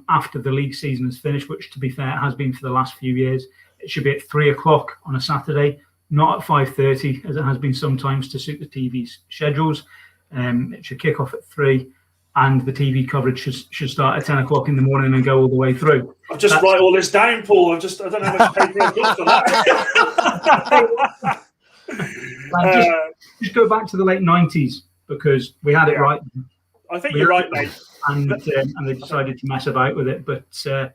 after the league season is finished, which, to be fair, it has been for the last few years. It should be at 3:00 on a Saturday, not at 5:30, as it has been sometimes to suit the TV's schedules. It should kick off at 3, and the TV coverage should start at 10:00 in the morning and go all the way through. I'll just write all this down, Paul. I don't know how much paper I've got for that. Just go back to the late 90s, because we had it right. I think you're right, mate. And they decided to mess about with it. But the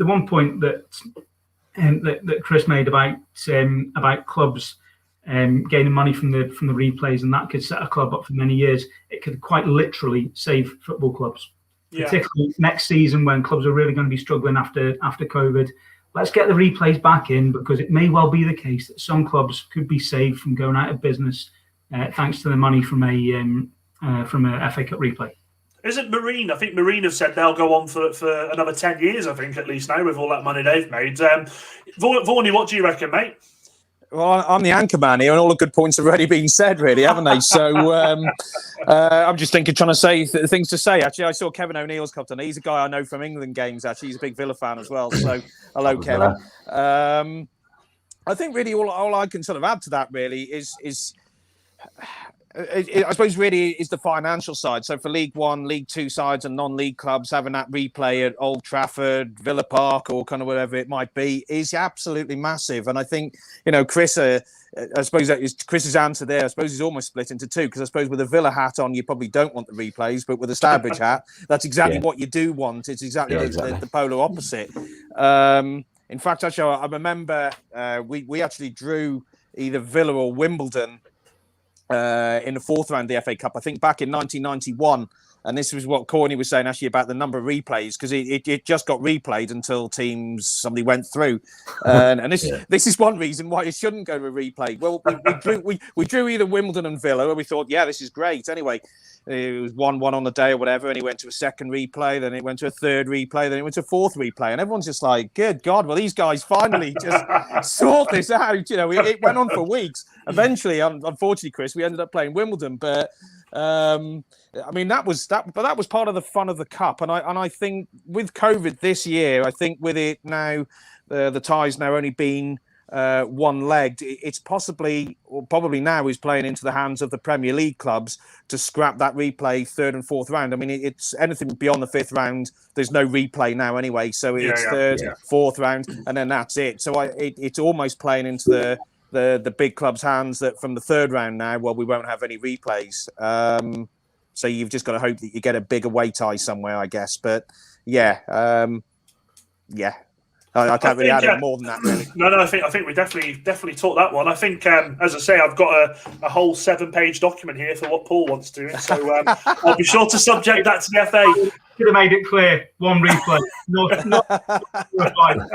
one point that Chris made about clubs gaining money from the replays, and that could set a club up for many years. It could quite literally save football clubs, particularly next season when clubs are really going to be struggling after COVID. Let's get the replays back in, because it may well be the case that some clubs could be saved from going out of business thanks to the money from a FA Cup replay. Isn't Marine? I think Marine have said they'll go on for another 10 years, I think, at least now, with all that money they've made. Vaughany, what do you reckon, mate? Well, I'm the anchor man here, and all the good points have already been said, really, haven't they? So I'm just trying to say things to say. Actually, I saw Kevin O'Neill's come on. He's a guy I know from England games, actually. He's a big Villa fan as well. So hello, Kevin. I think really all I can sort of add to that really is I suppose really is the financial side. So for League One, League Two sides and non-league clubs, having that replay at Old Trafford, Villa Park, or kind of whatever it might be, is absolutely massive. And I think, Chris, I suppose that is Chris's answer there. I suppose he's almost split into two, because I suppose with a Villa hat on, you probably don't want the replays, but with a Stourbridge hat, that's exactly what you do want. It's exactly the polar opposite. In fact, actually, I remember we actually drew either Villa or Wimbledon in the fourth round of the FA Cup, I think back in 1991. And this was what Coyney was saying actually about the number of replays, because it just got replayed until somebody went through. And this is one reason why it shouldn't go to a replay. Well, we drew either Wimbledon and Villa, and we thought, yeah, this is great. Anyway, it was 1-1 on the day or whatever, and it went to a second replay, then it went to a third replay, then it went to a fourth replay, and everyone's just like, good God, well, these guys finally just sort this out. It went on for weeks. Eventually, unfortunately, Chris, we ended up playing Wimbledon, but that was part of the fun of the cup. And I think with COVID this year, I think with it now, the tie's now only been one-legged, it's probably now is playing into the hands of the Premier League clubs to scrap that replay third and fourth round. I mean, it's anything beyond the fifth round, there's no replay now anyway. So it's third, fourth round, and then that's it. So it's almost playing into the big clubs' hands that from the third round now, well, we won't have any replays. So you've just got to hope that you get a big away tie somewhere, I guess. But I can't really add any more than that, really. No, I think we definitely taught that one. I think, as I say, I've got a whole 7-page document here for what Paul wants to do. So I'll be sure to subject that to the FA. Should have made it clear. One replay, not one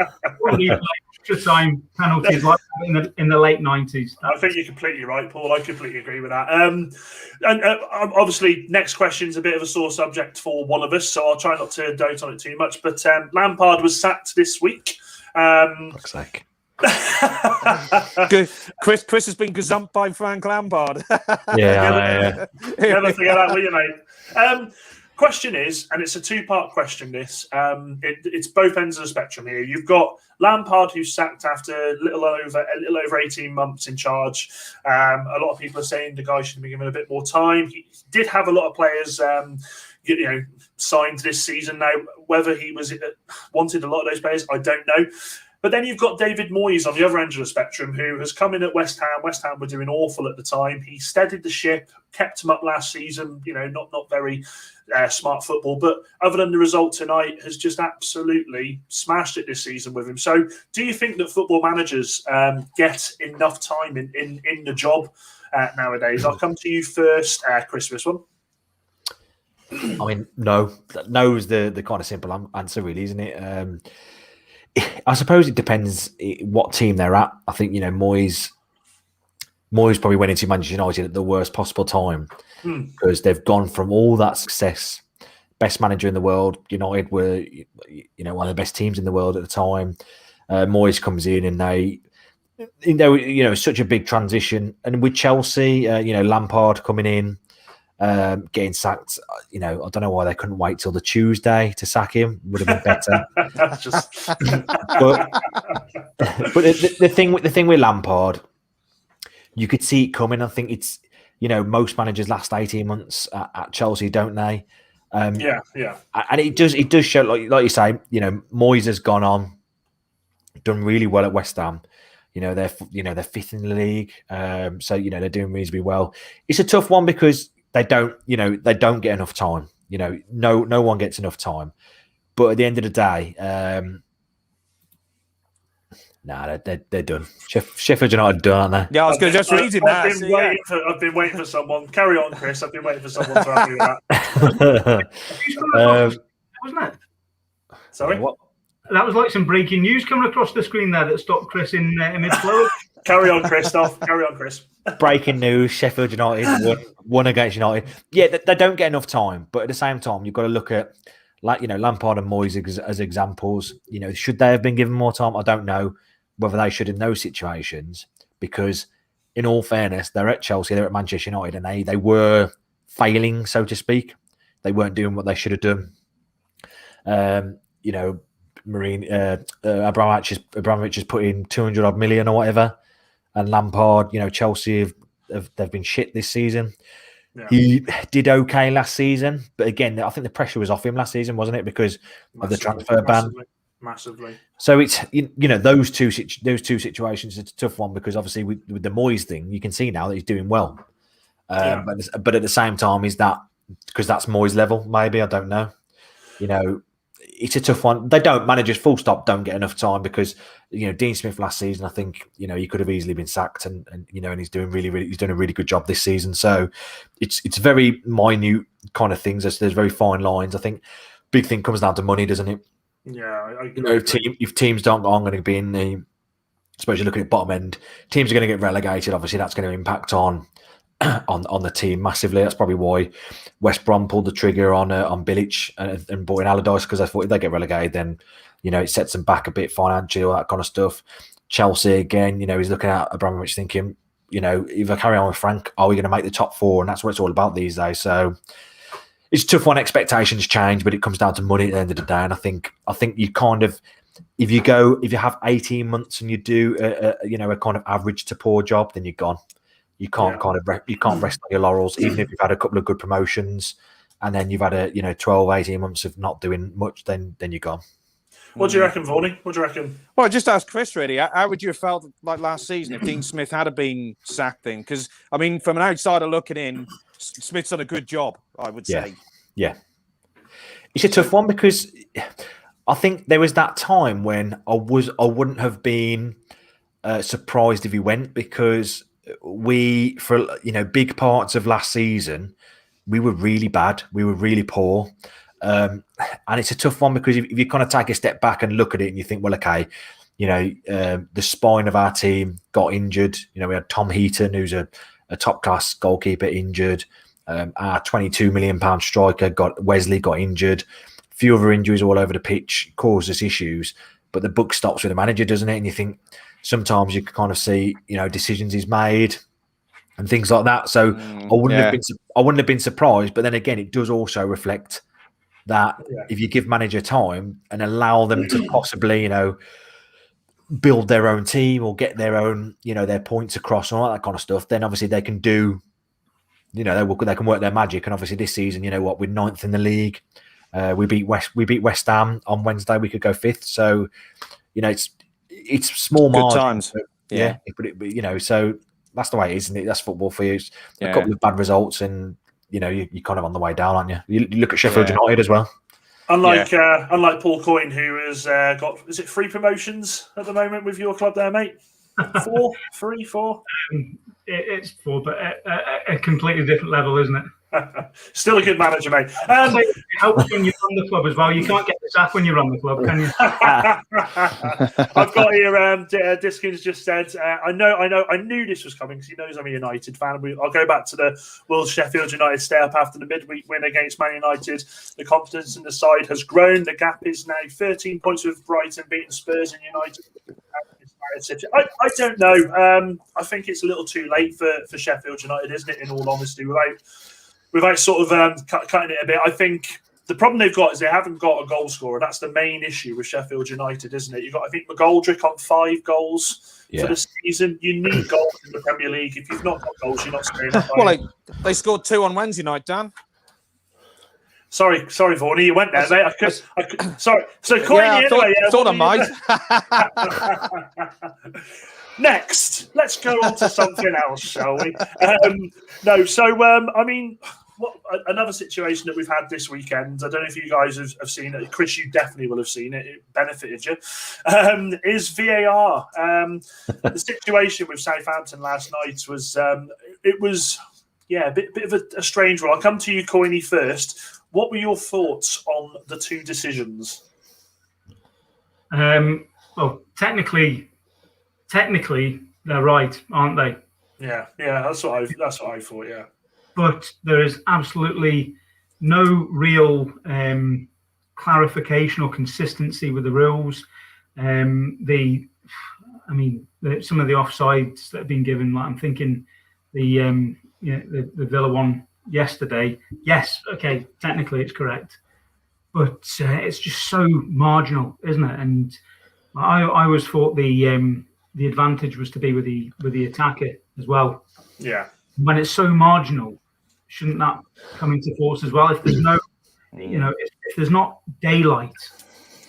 replay. Extra time penalties like that in the late 90s. I think you're completely right, Paul. I completely agree with that. And obviously, next question's a bit of a sore subject for one of us, so I'll try not to dote on it too much. But Lampard was sacked this week. Looks like. Chris has been gazumped by Frank Lampard. Yeah. Never forget that, will you, mate? question is, and it's a two-part question. This it's both ends of the spectrum here. You've got Lampard, who's sacked after a little over 18 months in charge. A lot of people are saying the guy should be given a bit more time. He did have a lot of players, signed this season. Now, whether he wanted a lot of those players, I don't know. But then you've got David Moyes on the other end of the spectrum, who has come in at West Ham. West Ham were doing awful at the time. He steadied the ship, kept them up last season. Not very smart football, but other than the result tonight, has just absolutely smashed it this season with him. So, do you think that football managers get enough time in the job nowadays? I'll come to you first, Chris, for this one. I mean, no. No is the kind of simple answer, really, isn't it? I suppose it depends what team they're at. I think, Moyes probably went into Manchester United at the worst possible time because they've gone from all that success, best manager in the world. United were, one of the best teams in the world at the time. Moyes comes in and they, such a big transition. And with Chelsea, Lampard coming in, getting sacked, I don't know why they couldn't wait till the Tuesday to sack him. Would have been better. but the thing with Lampard, you could see it coming. I think it's most managers last 18 months at Chelsea, don't they? Yeah. And it does show, like you say, Moyes has gone on, done really well at West Ham. They're fifth in the league, so they're doing reasonably well. It's a tough one because they don't get enough time. No one gets enough time. But at the end of the day, they're done. Sheffield United are done, aren't they? Yeah, I was going to just read it now. I've been waiting for someone. Carry on, Chris. I've been waiting for someone to ask me that. Wasn't it? Sorry? What? That was like some breaking news coming across the screen there that stopped Chris in mid-flow. Carry on, Christoph. Carry on, Chris. Breaking news: Sheffield United won against United. Yeah, they don't get enough time, but at the same time, you've got to look at Lampard and Moyes as examples. Should they have been given more time? I don't know whether they should in those situations, because in all fairness, they're at Chelsea, they're at Manchester United, and they were failing, so to speak. They weren't doing what they should have done. Abramovich has put in 200 odd million or whatever. And Lampard, Chelsea they've been shit this season. Yeah. He did okay last season, but again, I think the pressure was off him last season, wasn't it? Because of the transfer ban. Massively. So it's those two situations. It's a tough one because obviously with the Moyes thing, you can see now that he's doing well. But at the same time, is that because that's Moyes level? Maybe, I don't know. It's a tough one. Managers full stop don't get enough time because Dean Smith last season, I think he could have easily been sacked, and he's doing he's doing a really good job this season. So it's very minute kind of things. There's very fine lines. I think big thing comes down to money, doesn't it? Yeah, if teams don't go on, going to be in the, I suppose you're looking at bottom end, teams are going to get relegated. Obviously, that's going to impact on the team massively. That's probably why West Brom pulled the trigger on Bilic and bought in Allardyce, because I thought if they get relegated, then it sets them back a bit financially, all that kind of stuff. Chelsea again, he's looking at Abramovich thinking, if I carry on with Frank, are we going to make the top four? And that's what it's all about these days. So it's a tough one. Expectations change, but it comes down to money at the end of the day. And I think you kind of, if you have 18 months and you do a kind of average to poor job, then you're gone. You can't you can't rest on your laurels, even if you've had a couple of good promotions and then you've had 12, 18 months of not doing much, then you're gone. What do you reckon, Vaughany? What do you reckon? Well, just ask Chris, really. How would you have felt like last season if Dean Smith had been sacked then? Because, I mean, from an outsider looking in, Smith's done a good job, I would say. Yeah. It's a tough one because I think there was that time when I wouldn't have been surprised if he went, because for big parts of last season, we were really bad. We were really poor. And it's a tough one because if you kind of take a step back and look at it and you think, well, okay, the spine of our team got injured. We had Tom Heaton, who's a top class goalkeeper, injured. Our £22 million striker Wesley got injured. A few other injuries all over the pitch caused us issues. But the buck stops with the manager, doesn't it? And you think sometimes you can kind of see, decisions he's made and things like that. So I wouldn't have been surprised. But then again, it does also reflect that if you give manager time and allow them to possibly, build their own team or get their own, their points across and all that kind of stuff, then obviously they can do, they can work their magic. And obviously this season, we're 9th in the league. We beat West Ham on Wednesday. We could go 5th. So, it's small margins. Good times. Yeah. But so that's the way it is, isn't it? That's football for you. It's a couple of bad results and, you're kind of on the way down, aren't you? You look at Sheffield United as well. Unlike Paul Coyne, who has got, is it 3 promotions at the moment with your club there, mate? 4? 3, 4? It's 4, but at a completely different level, isn't it? Still a good manager, mate. It helps when you run the club as well. You can't get the sack when you run the club, can you? I've got here, Diskin's just said, I knew this was coming because he knows I'm a United fan. I'll go back to the Will Sheffield United stay up after the midweek win against Man United. The confidence in the side has grown. The gap is now 13 points with Brighton beating Spurs and United. I don't know. I think it's a little too late for Sheffield United, isn't it, in all honesty, without sort of cutting it a bit. I think the problem they've got is they haven't got a goal scorer. That's the main issue with Sheffield United, isn't it? You've got, I think, McGoldrick on 5 goals for the season. You need goals in the Premier League. If you've not got goals, you're not staying up. Well, they scored 2 on Wednesday night, Dan. Sorry, Vaughany, you went there, mate. I could, sorry. So, Coyney, thought I might. Next, let's go on to something else, shall we? Another situation that we've had this weekend, I don't know if you guys have seen it. Chris, you definitely will have seen it. It benefited you. Is VAR. The situation with Southampton last night was, a bit of a strange one. I'll come to you, Coyney, first. What were your thoughts on the 2 decisions? Well, technically, they're right, aren't they? Yeah, that's what I thought. Yeah, but there is absolutely no real clarification or consistency with the rules. Some of the offsides that have been given, like I'm thinking the Villa one yesterday. Yes, okay, technically it's correct, but it's just so marginal, isn't it? And I always thought the advantage was to be with the attacker as well. Yeah. When it's so marginal, shouldn't that come into force as well? If there's no, if there's not daylight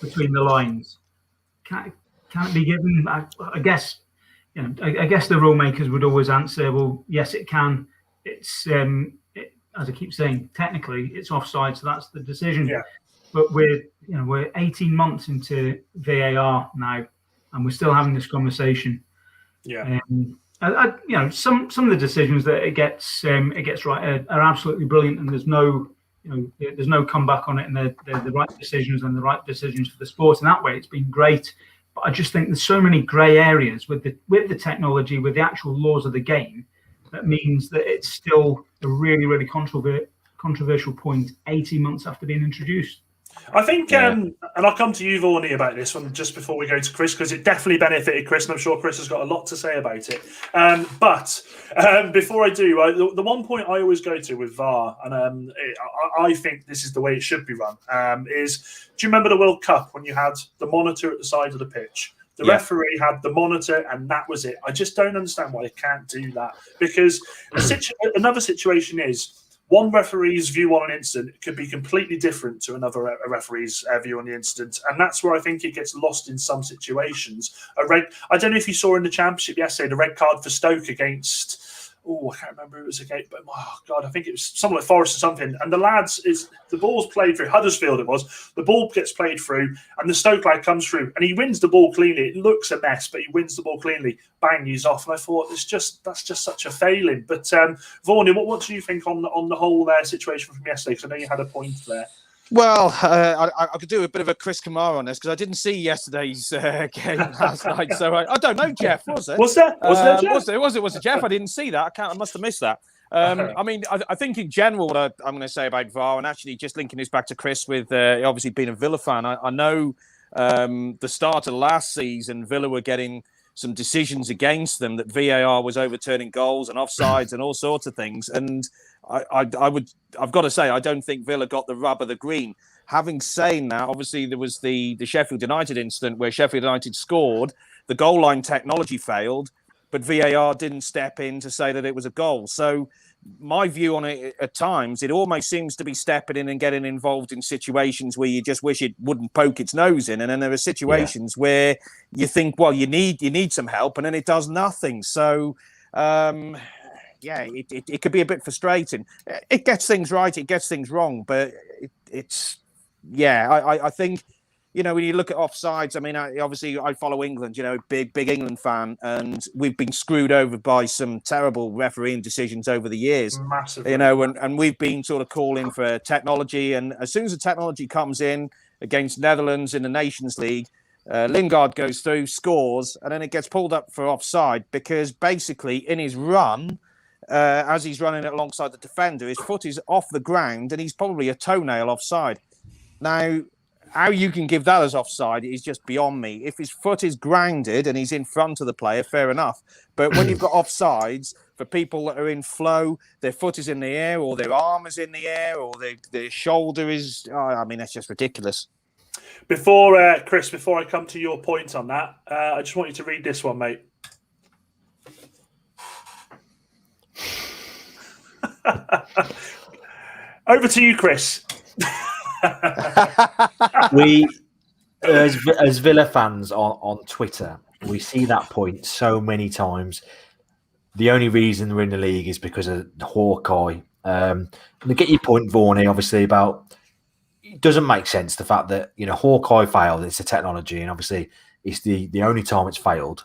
between the lines, can it be given? I guess the rule makers would always answer, well, yes, it can. It's as I keep saying, technically it's offside, so that's the decision. Yeah. But we're 18 months into VAR now, and we're still having this conversation. Yeah. Some of the decisions that it gets right are absolutely brilliant, and there's no comeback on it, and they're the right decisions and the right decisions for the sport. And that way, it's been great. But I just think there's so many grey areas with the technology, with the actual laws of the game, that means that it's still a really, really controversial point 18 months after being introduced. I think, and I'll come to you, Vaughany, about this one just before we go to Chris, because it definitely benefited Chris, and I'm sure Chris has got a lot to say about it. But before I do, the one point I always go to with VAR, and I think this is the way it should be run, is, do you remember the World Cup when you had the monitor at the side of the pitch? The referee had the monitor, and that was it. I just don't understand why they can't do that, because another situation is, one referee's view on an incident could be completely different to another referee's view on the incident. And that's where I think it gets lost in some situations. I don't know if you saw in the Championship yesterday, the red card for Stoke against... I can't remember who it was against, but I think it was someone like Forest or something. And the ball's played through, Huddersfield it was, the ball gets played through, and the Stoke lad comes through, and he wins the ball cleanly. It looks a mess, but he wins the ball cleanly. Bang, he's off. And I thought, that's just such a failing. But Vaughany, what do you think on the whole situation from yesterday? Because I know you had a point there. Well, I could do a bit of a Chris Kamara on this because I didn't see yesterday's game last night. So I don't know, Jeff, was it? Was there, Jeff? Was it Jeff? I didn't see that. I must have missed that. I think in general, what I'm going to say about VAR, and actually just linking this back to Chris with obviously being a Villa fan, I know the start of last season, Villa were getting some decisions against them that VAR was overturning goals and offsides and all sorts of things. And I've got to say, I don't think Villa got the rub of the green. having said that, obviously there was the Sheffield United incident where Sheffield United scored, the goal line technology failed, but VAR didn't step in to say that it was a goal. So my view on it at times, it almost seems to be stepping in and getting involved in situations where you just wish it wouldn't poke its nose in. And then there are situations where you think, well, you need some help, and then it does nothing. So, it could be a bit frustrating. It gets things right, it gets things wrong, but I think, when you look at offsides, I mean, obviously I follow England, big England fan, and we've been screwed over by some terrible refereeing decisions over the years. Massively. And we've been sort of calling for technology, and as soon as the technology comes in against Netherlands in the Nations League, Lingard goes through, scores, and then it gets pulled up for offside because basically in his run, as he's running alongside the defender, his foot is off the ground and he's probably a toenail offside. Now, how you can give that as offside is just beyond me. If his foot is grounded and he's in front of the player, fair enough. But when you've got offsides for people that are in flow, their foot is in the air or their arm is in the air or their shoulder is... that's just ridiculous. Before I come to your point on that, I just want you to read this one, mate. Over to you, Chris. We, as Villa fans on Twitter, we see that point so many times. The only reason we're in the league is because of Hawkeye. To get your point, Vaughany, obviously, about it doesn't make sense the fact that Hawkeye failed. It's a technology, and obviously it's the only time it's failed.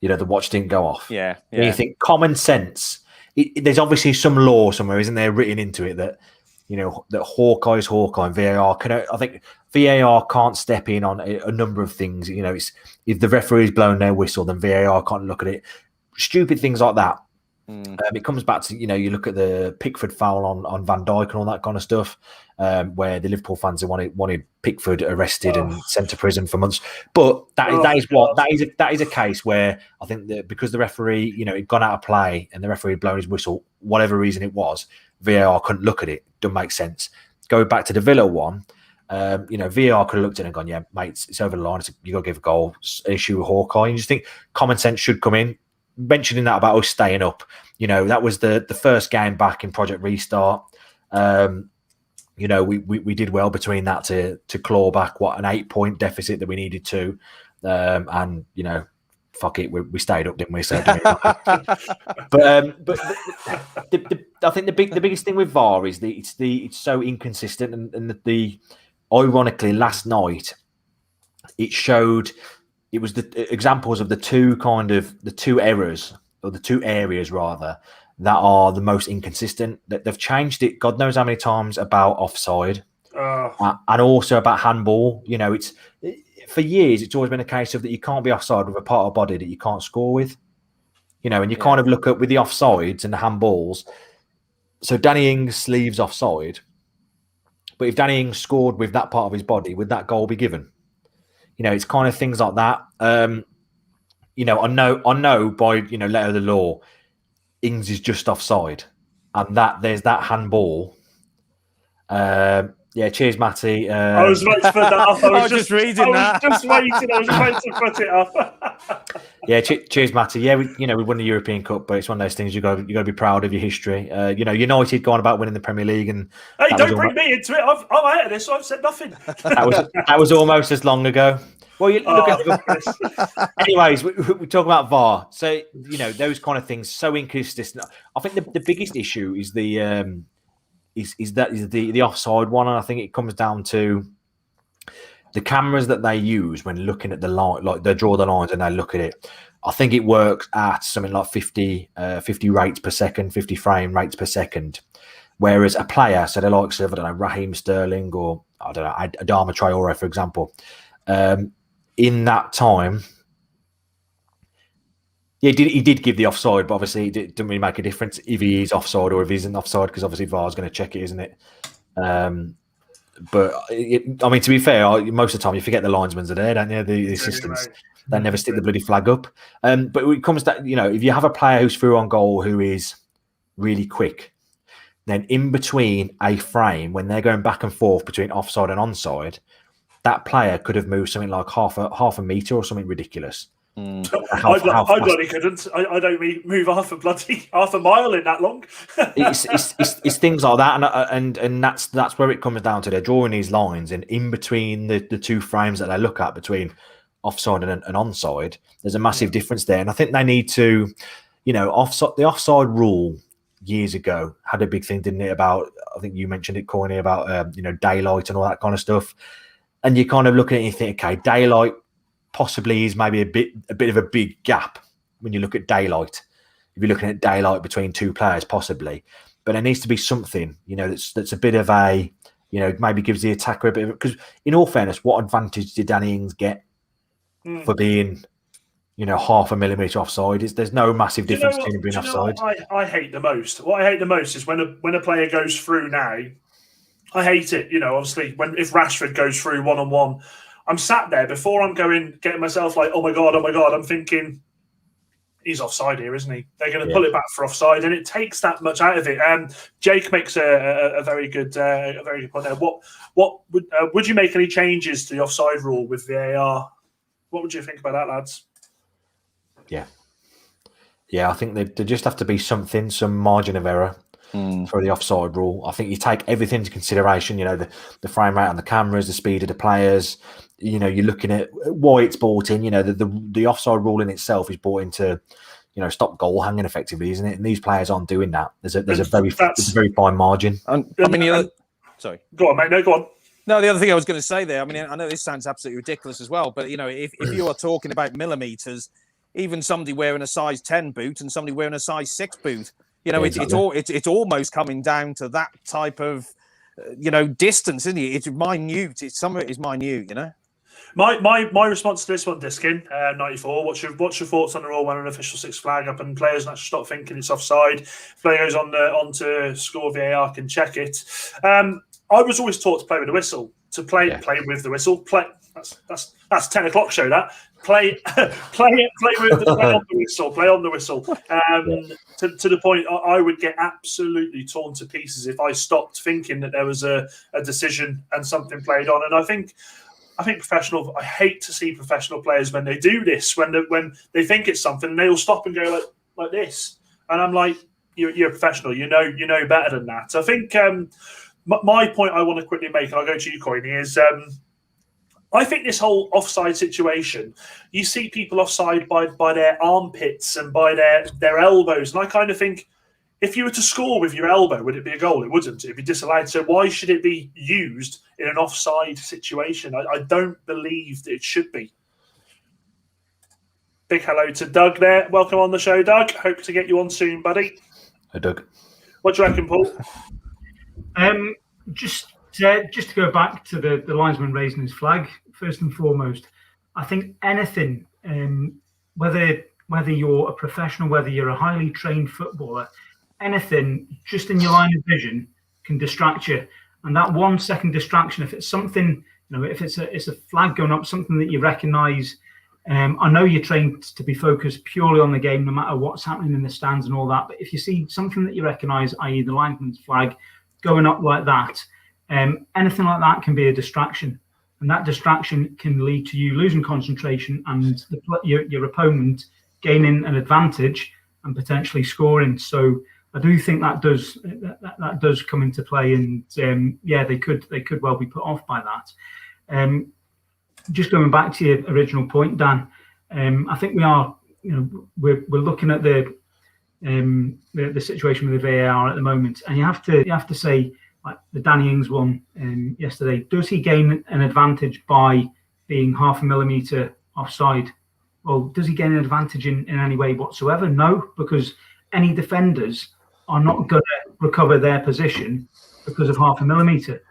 The watch didn't go off. Yeah. And you think common sense. There's obviously some law somewhere, isn't there, written into it that that Hawkeye is Hawkeye and VAR I think VAR can't step in on a number of things. It's if the referee's blown their whistle, then VAR can't look at it. Stupid things like that. It comes back to you look at the Pickford foul on Van Dijk and all that kind of stuff, where the Liverpool fans wanted Pickford arrested and sent to prison for months. But that is a case where I think that because the referee had gone out of play and the referee had blown his whistle, whatever reason it was, VAR couldn't look at it. Doesn't make sense. Going back to the Villa one, VAR could have looked at it and gone, yeah, mate, it's over the line. You got to give a goal. Issue with Hawkeye. You just think common sense should come in. Mentioning that about us staying up, that was the first game back in Project Restart. We did well between that to claw back an 8-point deficit that we needed to, and fuck it, we stayed up, didn't we? So, but I think the biggest thing with VAR is it's so inconsistent, and the ironically last night it showed. It was the examples of the two errors, or the two areas rather, that are the most inconsistent. That they've changed it, God knows how many times, about offside, and also about handball. It's for years it's always been a case of that you can't be offside with a part of body that you can't score with. And you kind of look at with the offsides and the handballs. So Danny Ings' sleeves offside, but if Danny Ings scored with that part of his body, would that goal be given? It's kind of things like that. I know by letter of the law, Ings is just offside, and that there's that handball. Cheers, Matty. I was about to put that up. I was just reading that. I was just waiting. I was about to put it up. Cheers, Matty. Yeah, we won the European Cup, but it's one of those things you got to be proud of your history. United going about winning the Premier League, and hey, don't bring me into it. I'm out of this. So I've said nothing. That was almost as long ago. Well, you look at anyways, we talk about VAR. So those kind of things so inconsistent. I think the biggest issue is the offside one, and I think it comes down to the cameras that they use when looking at the line. Like they draw the lines and they look at it. I think it works at something like 50 rates per second, 50 frame rates per second. Whereas a player, so the likes of Raheem Sterling or Adama Traore, for example. In that time, he did give the offside, but obviously it didn't really make a difference if he is offside or if he isn't offside, because obviously VAR is going to check it, isn't it? But to be fair, most of the time you forget the linesmen are there, don't you? The assistants, they never stick the bloody flag up. But when it comes to if you have a player who's through on goal who is really quick, then in between a frame, when they're going back and forth between offside and onside, that player could have moved something like half a meter or something ridiculous. I bloody couldn't. I don't move half a mile in that long. it's things like that, and that's where it comes down to. They're drawing these lines, and in between the two frames that they look at between offside and onside, there's a massive difference there. And I think they need to, the offside rule years ago had a big thing, didn't it? About, I think you mentioned it, Coyney, about daylight and all that kind of stuff. And you kind of look at it and you think, okay, daylight possibly is maybe a bit of a big gap when you look at daylight. If you're looking at daylight between two players, possibly, but there needs to be something, that's a bit of a, maybe gives the attacker a bit of, because in all fairness, what advantage did Danny Ings get for being, half a millimetre offside? There's no massive difference between being offside. I hate the most. What I hate the most is when a player goes through now. I hate it. Obviously, if Rashford goes through one-on-one, I'm sat there before I'm getting myself like, oh my god. I'm thinking he's offside here, isn't he? They're going to pull it back for offside, and it takes that much out of it. Jake makes a very good point there. What would you make any changes to the offside rule with VAR? What would you think about that, lads? Yeah, I think there just have to be some margin of error for the offside rule. I think you take everything into consideration, the frame rate on the cameras, the speed of the players, you're looking at why it's brought in, the offside rule in itself is brought in to, stop goal hanging effectively, isn't it? And these players aren't doing that. There's a very fine margin. Sorry. Go on, mate. No, go on. No, the other thing I was going to say there, I know this sounds absolutely ridiculous as well, but, if you are talking about millimetres, even somebody wearing a size 10 boot and somebody wearing a size 6 boot, it's almost coming down to that type of, distance, isn't it? It's minute. Some of it is minute, My response to this one, Diskin, 94. What's your thoughts on the rule when an official six flag up and players actually stop thinking it's offside? If player goes on to score, VAR can check it. I was always taught to play with the whistle. To play with the whistle. That's 10 o'clock show. That play on the whistle. To the point, I would get absolutely torn to pieces if I stopped thinking that there was a decision and something played on. And I think professional. I hate to see professional players when they do this, when they think it's something, they'll stop and go like this. And I'm like, you're a professional. You know better than that. I think. My point I want to quickly make, and I'll go to you, Coyney, is I think this whole offside situation, you see people offside by their armpits and by their elbows. And I kind of think, if you were to score with your elbow, would it be a goal? It wouldn't. It'd be disallowed. So why should it be used in an offside situation? I don't believe that it should be. Big hello to Doug there. Welcome on the show, Doug. Hope to get you on soon, buddy. Hi, Doug. What do you reckon, Paul? Just to go back to the linesman raising his flag, first and foremost, I think anything, whether you're a professional, whether you're a highly trained footballer, anything just in your line of vision can distract you. And that 1 second distraction, if it's something, if it's a flag going up, something that you recognise, I know you're trained to be focused purely on the game, no matter what's happening in the stands and all that. But if you see something that you recognise, i.e. the linesman's flag going up like that, anything like that can be a distraction. And that distraction can lead to you losing concentration and your opponent gaining an advantage and potentially scoring. So I do think that does come into play, and they could well be put off by that. Just going back to your original point, Dan, I think we are, we're looking at the situation with the VAR at the moment, and you have to say, like the Danny Ings one yesterday, does he gain an advantage by being half a millimetre offside? Well, does he gain an advantage in any way whatsoever? No, because any defenders are not going to recover their position because of half a millimetre.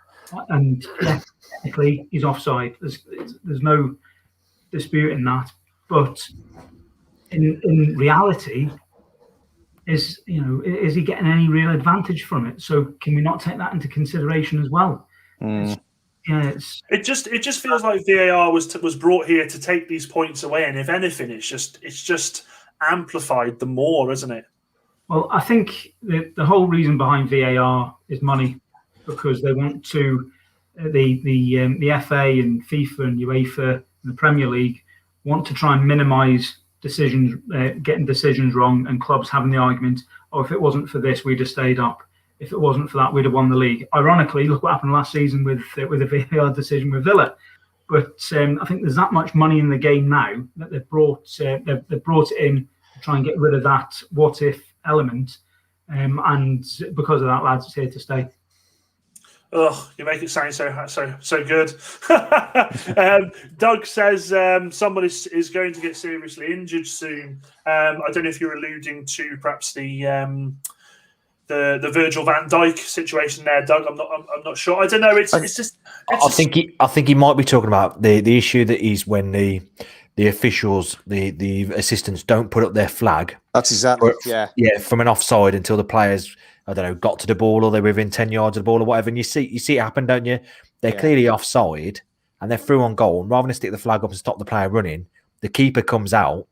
And technically, he's offside. There's no dispute in that. But in reality, is he getting any real advantage from it? So can we not take that into consideration as well? It just feels like VAR was brought here to take these points away, and if anything, it's just amplified the more, isn't it? Well, I think the whole reason behind VAR is money, because they want to the FA and FIFA and UEFA and the Premier League want to try and minimise decisions, getting decisions wrong, and clubs having the argument, oh, if it wasn't for this, we'd have stayed up. If it wasn't for that, we'd have won the league. Ironically, look what happened last season with a VAR decision with Villa. But I think there's that much money in the game now that they've brought it in to try and get rid of that what if element, and because of that, lads, it's here to stay. Oh, you make it sound so good. Doug says someone is going to get seriously injured soon. I don't know if you're alluding to perhaps the Virgil van Dijk situation there, Doug. I'm not sure. I don't know. I think he might be talking about the issue that is when the officials, the assistants, don't put up their flag. That's exactly from an offside until the players, I don't know, got to the ball or they're within 10 yards of the ball or whatever. And you see it happen, don't you? They're clearly offside and they're through on goal. And rather than stick the flag up and stop the player running, the keeper comes out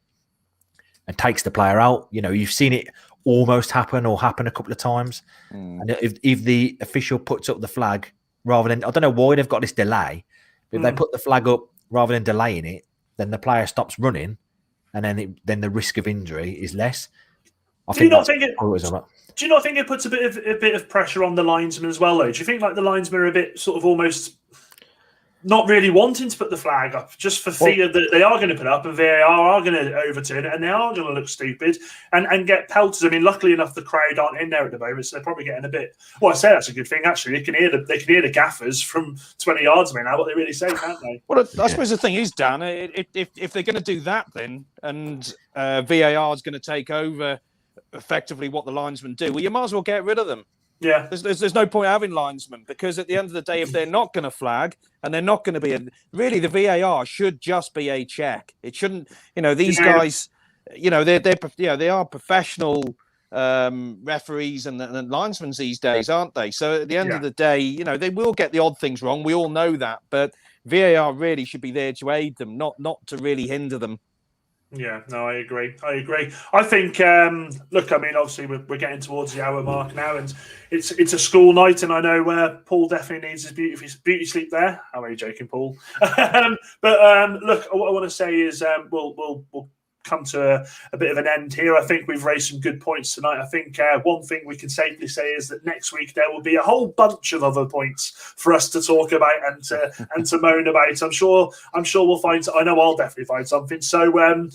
and takes the player out. You know, you've seen it almost happen or happen a couple of times. And if the official puts up the flag rather than, I don't know why they've got this delay, but if they put the flag up rather than delaying it, then the player stops running, and then the risk of injury is less. Do you not think it puts a bit of pressure on the linesman as well, though? Do you think like the linesmen are a bit sort of almost not really wanting to put the flag up just for fear that they are going to put it up and VAR are going to overturn it and they are going to look stupid and get pelted? I mean, luckily enough, the crowd aren't in there at the moment, so they're probably getting a bit. Well, I say that's a good thing actually. They can hear the gaffers from 20 yards away now. What they really say, can't they? Well, I suppose the thing is, Dan, if they're going to do that, then and VAR is going to take over effectively what the linesmen do, well, you might as well get rid of them. Yeah, there's no point having linesmen, because at the end of the day, if they're not going to flag and they're not going to be really, the VAR should just be a check. It shouldn't, these guys, they are professional referees and linesmen these days, aren't they? So at the end of the day, they will get the odd things wrong. We all know that, but VAR really should be there to aid them, not to really hinder them. Yeah, no, I agree. I think, look, I mean, obviously we're getting towards the hour mark now, and it's a school night, and I know Paul definitely needs his beauty sleep there. How are you joking, Paul? But look, what I want to say is we'll come to a bit of an end here. I think we've raised some good points tonight. I think one thing we can safely say is that next week there will be a whole bunch of other points for us to talk about and to moan about. I'm sure we'll find. I know I'll definitely find something. So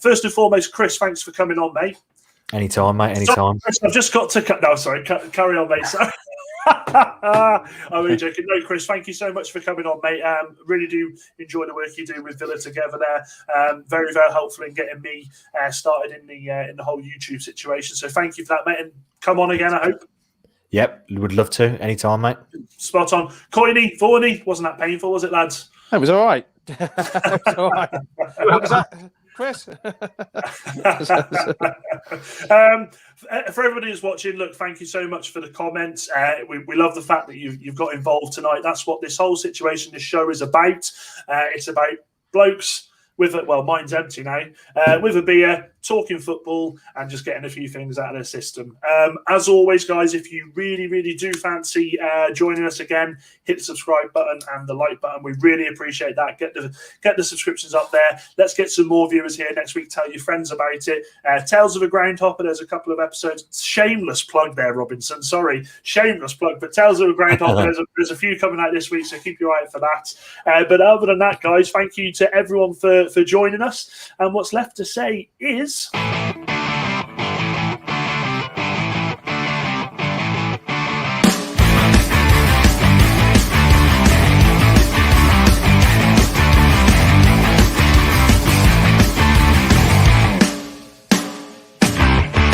first and foremost, Chris, thanks for coming on, mate. Anytime, mate. Anytime. Sorry, Chris, I've just got to cut. No, sorry. Carry on, mate. Sorry. I'm really joking. No, Chris, thank you so much for coming on, mate. Really do enjoy the work you do with Villa together there. Very, very helpful in getting me started in the whole YouTube situation. So thank you for that, mate. And come on again, I hope. Yep, would love to. Anytime, mate. Spot on. Coyney, Vaughany, wasn't that painful, was it, lads? It was all right. It was all right. What was that, Chris? For everybody who's watching, look, thank you so much for the comments. We love the fact that you've got involved tonight. That's what this whole situation, this show is about. It's about blokes with mine's empty now, with a beer, talking football, and just getting a few things out of the system. As always, guys, if you really, really do fancy joining us again, hit the subscribe button and the like button. We really appreciate that. Get the subscriptions up there. Let's get some more viewers here next week. Tell your friends about it. Tales of a Groundhopper, there's a couple of episodes. Shameless plug there, Robinson. Sorry, shameless plug. But Tales of a Groundhopper, there's a few coming out this week, so keep your eye out for that. But other than that, guys, thank you to everyone for joining us. And what's left to say is...